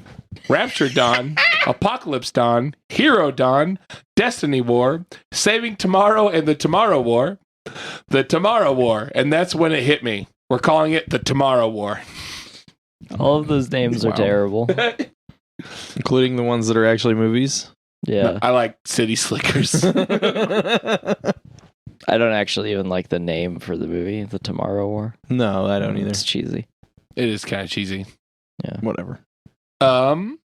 S3: Rapture Dawn, Apocalypse Dawn, Hero Dawn, Destiny War, Saving Tomorrow and the Tomorrow War, the Tomorrow War, and that's when it hit me. We're calling it the Tomorrow War."
S2: All of those names are
S1: Wow.
S2: terrible.
S1: Including the ones that are actually movies.
S2: Yeah.
S3: I like City Slickers.
S2: I don't actually even like the name for the movie, The Tomorrow War.
S1: No, I don't either.
S2: It's cheesy.
S3: It is kind of cheesy.
S1: Whatever.
S3: Dan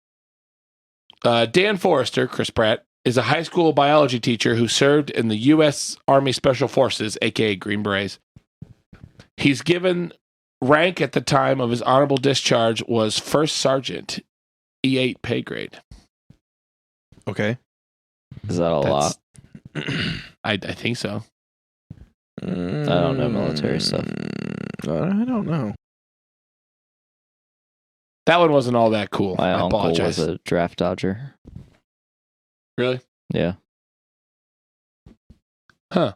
S3: Forrester, Chris Pratt, is a high school biology teacher who served in the U.S. Army Special Forces, aka Green Berets. He's given rank at the time of his honorable discharge was first sergeant, E8 pay grade.
S1: Okay.
S2: Is that a lot?
S3: I think so.
S2: I don't know military stuff.
S1: I don't know.
S3: That one wasn't all that cool.
S2: My
S3: I
S2: uncle
S3: apologize.
S2: was a draft dodger.
S3: Really?
S2: Yeah.
S3: Huh.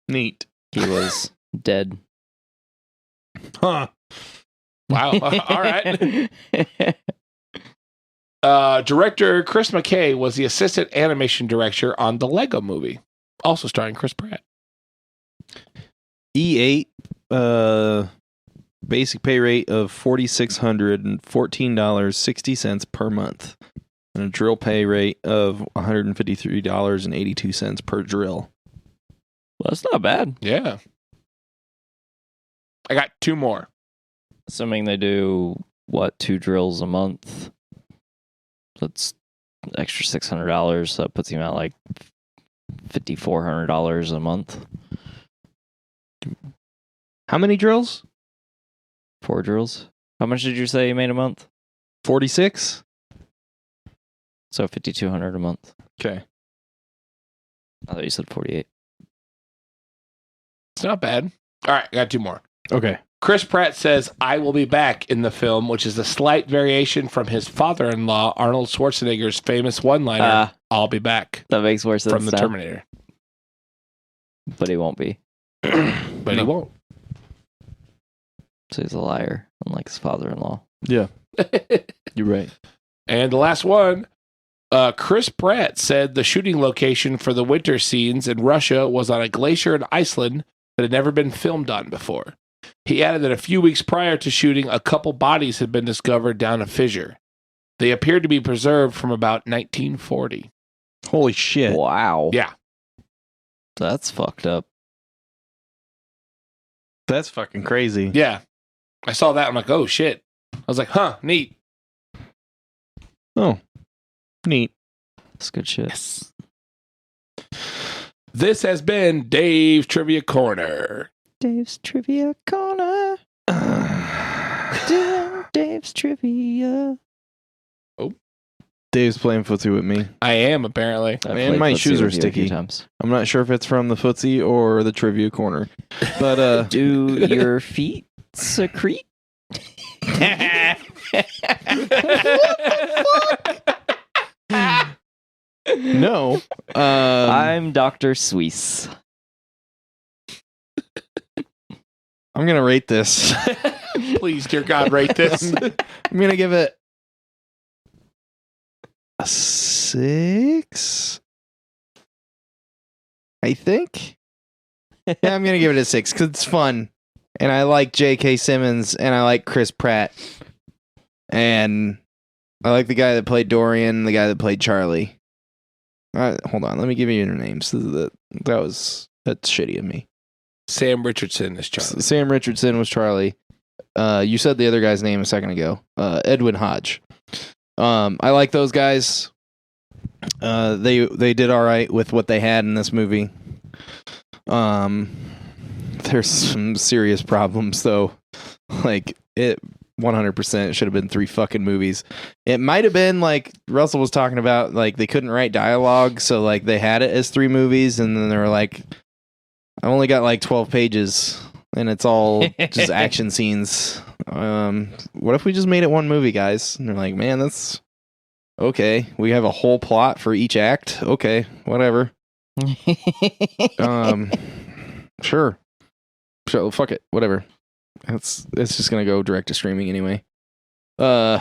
S1: Neat.
S2: He was dead.
S1: Huh.
S3: Wow. All right. Director Chris McKay was the assistant animation director on the Lego movie, also starring Chris Pratt.
S1: E8 basic pay rate of $4,614.60 per month. And a drill pay rate of $153.82 per drill.
S2: Well, that's not bad.
S3: Yeah. I got two more.
S2: Assuming they do, 2 drills a month? That's extra $600. So that puts him at like $5,400 a month.
S1: How many drills?
S2: 4 drills. How much did you say you made a month?
S1: 46?
S2: So $5,200 a month.
S1: Okay.
S2: I thought you said 48.
S3: It's not bad. All right, I got two more.
S1: Okay.
S3: Chris Pratt says, "I will be back" in the film, which is a slight variation from his father-in-law, Arnold Schwarzenegger's famous one-liner, "I'll be back,"
S2: That makes more sense
S3: from the
S2: now,
S3: Terminator.
S2: but he won't be.
S3: But he won't.
S2: So he's a liar, unlike his father-in-law.
S1: Yeah. You're right.
S3: And the last one, Chris Pratt said the shooting location for the winter scenes in Russia was on a glacier in Iceland that had never been filmed on before. He added that a few weeks prior to shooting, a couple bodies had been discovered down a fissure. They appeared to be preserved from about 1940.
S1: Holy shit.
S2: Wow.
S3: Yeah.
S2: That's fucked up.
S1: That's fucking crazy.
S3: Yeah. I saw that. I'm like, oh, shit. I was like, huh, neat.
S1: Oh. Neat.
S2: That's good shit.
S3: Yes. This has been Dave's Trivia Corner.
S2: Dave's Trivia Corner. Doing Dave's Trivia.
S1: Dave's playing footsie with me.
S3: I am, apparently.
S2: I've
S1: Man,
S2: played
S1: my
S2: footsie
S1: shoes are
S2: with you a few
S1: sticky.
S2: times.
S1: I'm not sure if it's from the footsie or the trivia corner. But
S2: Do your feet secrete?
S1: no.
S2: I'm Dr. Suisse.
S1: I'm gonna rate this.
S3: Please, dear God, rate this.
S1: I'm gonna give it a 6. I think. Yeah, I'm gonna give it a 6 because it's fun, and I like J.K. Simmons, and I like Chris Pratt, and I like the guy that played Dorian, the guy that played Charlie. Hold on, let me give you your names. That's shitty of me.
S3: Sam Richardson is Charlie.
S1: Sam Richardson was Charlie. You said the other guy's name a second ago. Edwin Hodge. I like those guys. They did all right with what they had in this movie. There's some serious problems though. Like it 100% should have been 3 fucking movies. It might have been like Russell was talking about, like they couldn't write dialogue, so like they had it as 3 movies, and then they were like, I only got like 12 pages and it's all just action scenes. What if we just made it 1 movie, guys? And they're like, man, that's okay. We have a whole plot for each act. Okay, whatever. Sure, fuck it, whatever. It's just gonna go direct to streaming anyway. So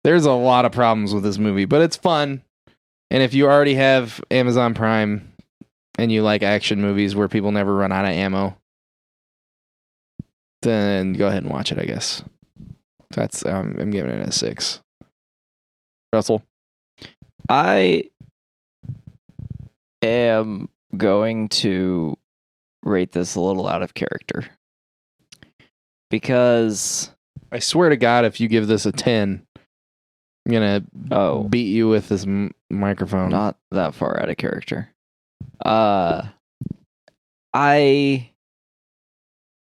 S1: there's a lot of problems with this movie, but it's fun. And if you already have Amazon Prime and you like action movies where people never run out of ammo, then go ahead and watch it, I guess. That's I'm giving it a 6. Russell?
S2: I am going to rate this a little out of character. Because
S1: I swear to God, if you give this a 10, gonna beat you with this microphone.
S2: Not that far out of character. I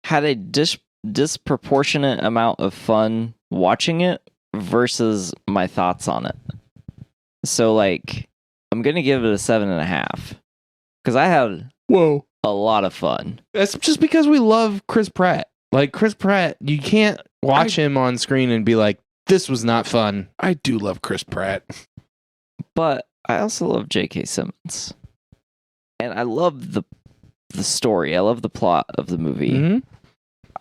S2: had a disproportionate amount of fun watching it versus my thoughts on it. So, like, I'm gonna give it a 7.5 because I had a lot of fun.
S1: That's just because we love Chris Pratt. Like, Chris Pratt, you can't watch him on screen and be like, this was not fun.
S3: I do love Chris Pratt.
S2: But I also love J.K. Simmons. And I love the story. I love the plot of the movie.
S1: Mm-hmm.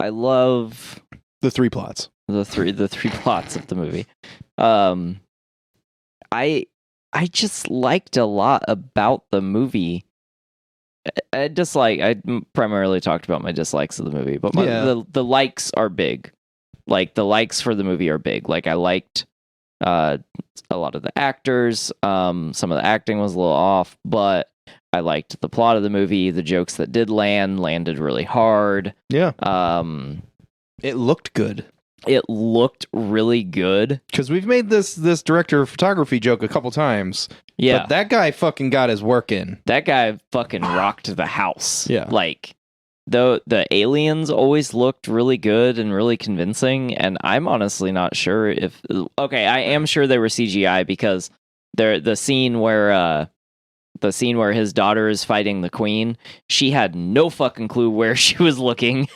S2: I love
S1: the three plots.
S2: The three plots of the movie. I just liked a lot about the movie. I primarily talked about my dislikes of the movie, but the likes are big. Like, the likes for the movie are big. Like, I liked a lot of the actors. Some of the acting was a little off, but I liked the plot of the movie. The jokes that did landed really hard.
S1: Yeah. It looked good.
S2: It looked really good.
S1: Because we've made this director of photography joke a couple times.
S2: Yeah.
S1: But that guy fucking got his work in.
S2: That guy fucking rocked the house.
S1: Yeah.
S2: Like, the aliens always looked really good and really convincing, and I'm honestly not sure if... Okay, I am sure they were CGI because the scene where his daughter is fighting the queen, she had no fucking clue where she was looking.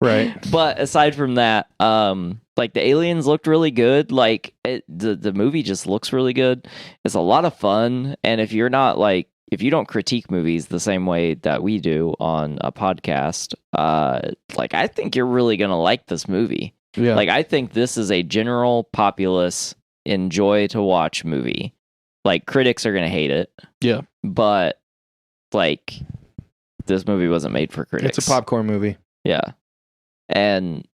S1: Right.
S2: But aside from that, like, the aliens looked really good. Like, the movie just looks really good. It's a lot of fun, and if you don't critique movies the same way that we do on a podcast, like, I think you're really gonna like this movie.
S1: Yeah.
S2: Like, I think this is a general populace enjoy to watch movie. Like, critics are gonna hate it.
S1: Yeah.
S2: But, like, this movie wasn't made for critics.
S1: It's a popcorn movie.
S2: Yeah. And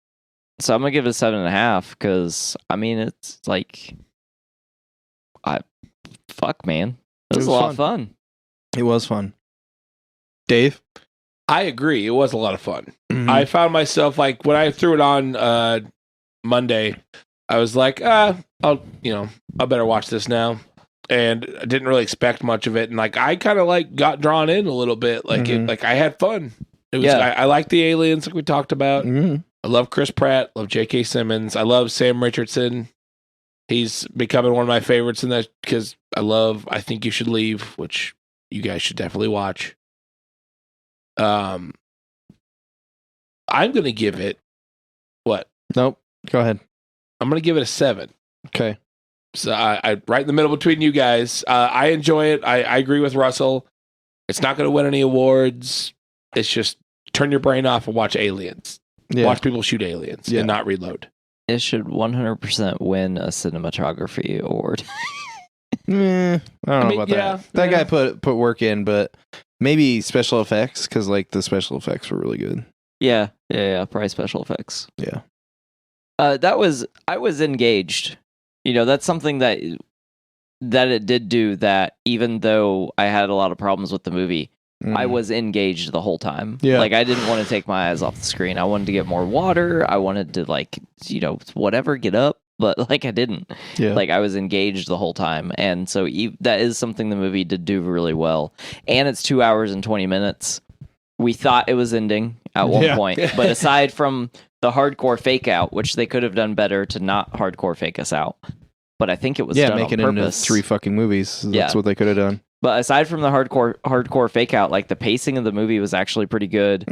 S2: so I'm gonna give it a 7.5 because, I mean, it's like, fuck, man, it was a lot of fun.
S1: It was fun. Dave?
S3: I agree. It was a lot of fun.
S1: Mm-hmm.
S3: I found myself, like, when I threw it on Monday, I was like, I better watch this now. And I didn't really expect much of it. And, like, I kind of, like, got drawn in a little bit. Like, I had fun. It was.
S2: Yeah.
S3: I like the aliens, like we talked about.
S1: Mm-hmm.
S3: I love Chris Pratt. Love J.K. Simmons. I love Sam Richardson. He's becoming one of my favorites in that because I Think You Should Leave, which you guys should definitely watch. I'm going to give it what?
S1: Nope. Go ahead.
S3: I'm going to give it a 7.
S1: Okay.
S3: So I right in the middle between you guys. I enjoy it. I agree with Russell. It's not going to win any awards. It's just turn your brain off and watch aliens.
S1: Yeah.
S3: Watch people shoot aliens and not reload.
S2: It should 100% win a cinematography award.
S1: I don't know about that. That guy put work in, but maybe special effects because, like, the special effects were really good.
S2: Yeah. Probably special effects.
S1: Yeah.
S2: I was engaged. That's something that it did do, that even though I had a lot of problems with the movie, I was engaged the whole time.
S1: Yeah.
S2: Like, I didn't want to take my eyes off the screen. I wanted to get more water. I wanted to, like, whatever, get up. But, like, I didn't.
S1: Yeah.
S2: Like, I was engaged the whole time. And so that is something the movie did do really well. And it's 2 hours and 20 minutes. We thought it was ending at one point. But aside from the hardcore fake out, which they could have done better to not hardcore fake us out. But I think it was done
S1: make
S2: on
S1: it into
S2: purpose.
S1: 3 fucking movies. That's what they could have done.
S2: But aside from the hardcore fake out, like, the pacing of the movie was actually pretty good.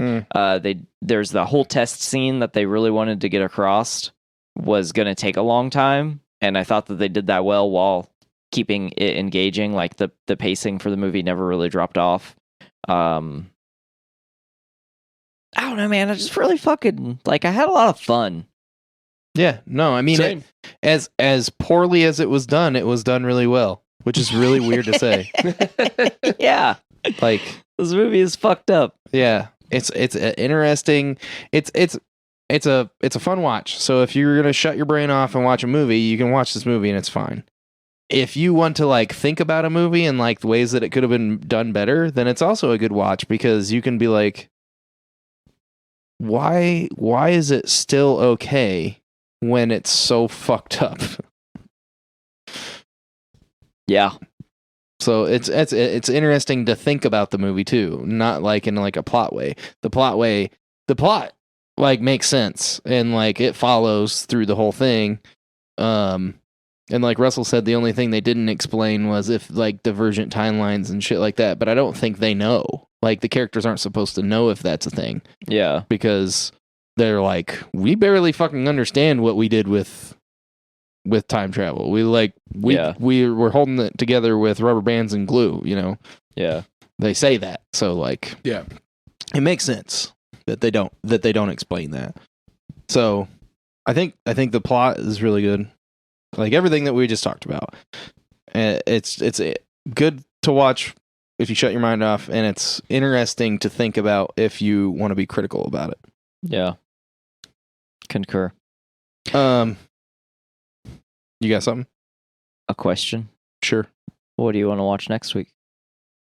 S2: There's the whole test scene that they really wanted to get across was going to take a long time, and I thought that they did that well while keeping it engaging. Like, the pacing for the movie never really dropped off. I don't know, man. I just really fucking, like, I had a lot of fun.
S1: Yeah, no, I mean, as poorly as it was done really well, which is really weird to say.
S2: Yeah,
S1: like,
S2: this movie is fucked up.
S1: Yeah, it's interesting. It's a fun watch. So if you're gonna shut your brain off and watch a movie, you can watch this movie and it's fine. If you want to, like, think about a movie and, like, the ways that it could have been done better, then it's also a good watch because you can be like, why is it still okay when it's so fucked up?
S2: Yeah.
S1: So it's interesting to think about the movie too, not like in like a plot way. The plot like makes sense and like it follows through the whole thing. And like Russell said, the only thing they didn't explain was if like divergent timelines and shit like that. But I don't think they know. Like the characters aren't supposed to know if that's a thing
S2: Yeah.
S1: because they're like, we barely fucking understand what we did with time travel. We're holding it together with rubber bands and glue, you know.
S2: Yeah.
S1: They say that. So like,
S3: Yeah.
S1: it makes sense that they don't explain that. So I think the plot is really good. Like everything that we just talked about. It's good to watch if you shut your mind off, and it's interesting to think about if you want to be critical about it.
S2: Yeah. Concur.
S1: You got something?
S2: A question.
S1: Sure.
S2: What do you want to watch next week?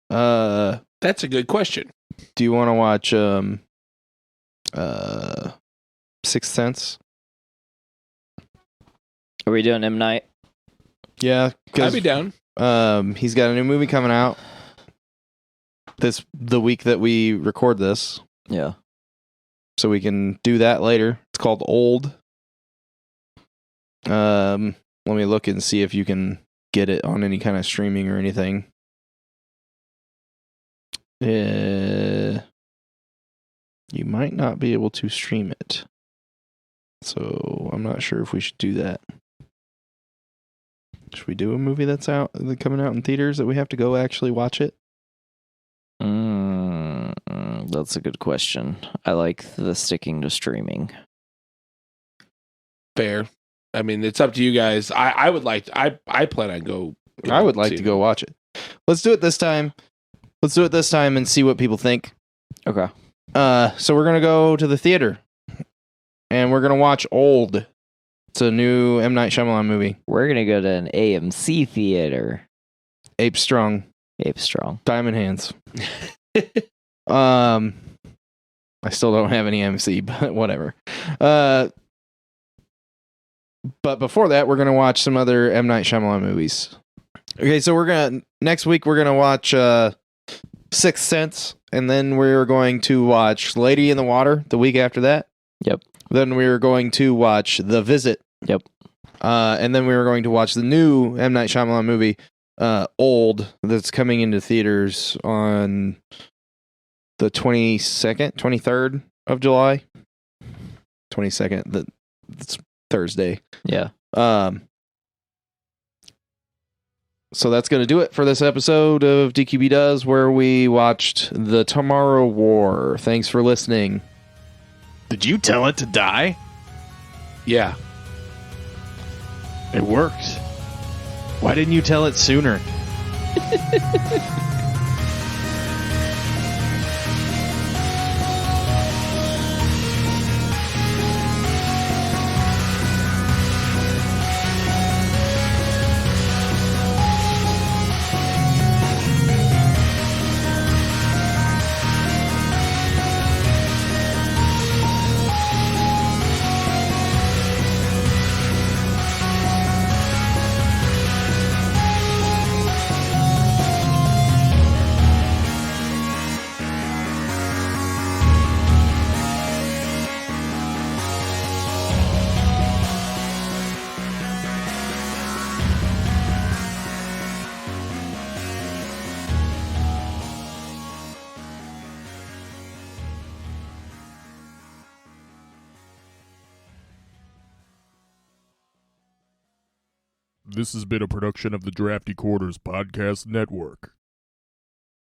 S3: That's a good question.
S1: Do you want to watch Sixth Sense?
S2: Are we doing M. Night?
S1: Yeah,
S3: I'd be down.
S1: he's got a new movie coming out the week that we record this,
S2: Yeah.
S1: so we can do that later. It's called Old. Let me look and see if you can get it on any kind of streaming or anything. You might not be able to stream it, so I'm not sure if we should do that. Should we do a movie that's coming out in theaters that we have to go actually watch it?
S2: That's a good question. I like the sticking to streaming.
S3: Fair. I mean, it's up to you guys. I would like to, I plan on go.
S1: I would like to go watch it. Let's do it this time. And see what people think.
S2: Okay.
S1: So we're gonna go to the theater, and we're gonna watch Old. It's a new M. Night Shyamalan movie.
S2: We're gonna go to an AMC theater.
S1: Ape Strong,
S2: Ape Strong.
S1: Diamond Hands. I still don't have any MC, but whatever. But before that, we're gonna watch some other M. Night Shyamalan movies. Okay, so next week we're gonna watch Sixth Sense, and then we're going to watch Lady in the Water the week after that.
S2: Yep.
S1: Then we were going to watch The Visit.
S2: Yep.
S1: And then we were going to watch the new M. Night Shyamalan movie, Old, that's coming into theaters on the 22nd, 23rd of July. 22nd, that's Thursday.
S2: Yeah.
S1: So that's going to do it for this episode of DQB Does, where we watched The Tomorrow War. Thanks for listening.
S4: Did you tell it to die?
S3: Yeah.
S4: It worked. Why didn't you tell it sooner? This has been a production of the Drafty Quarters Podcast Network.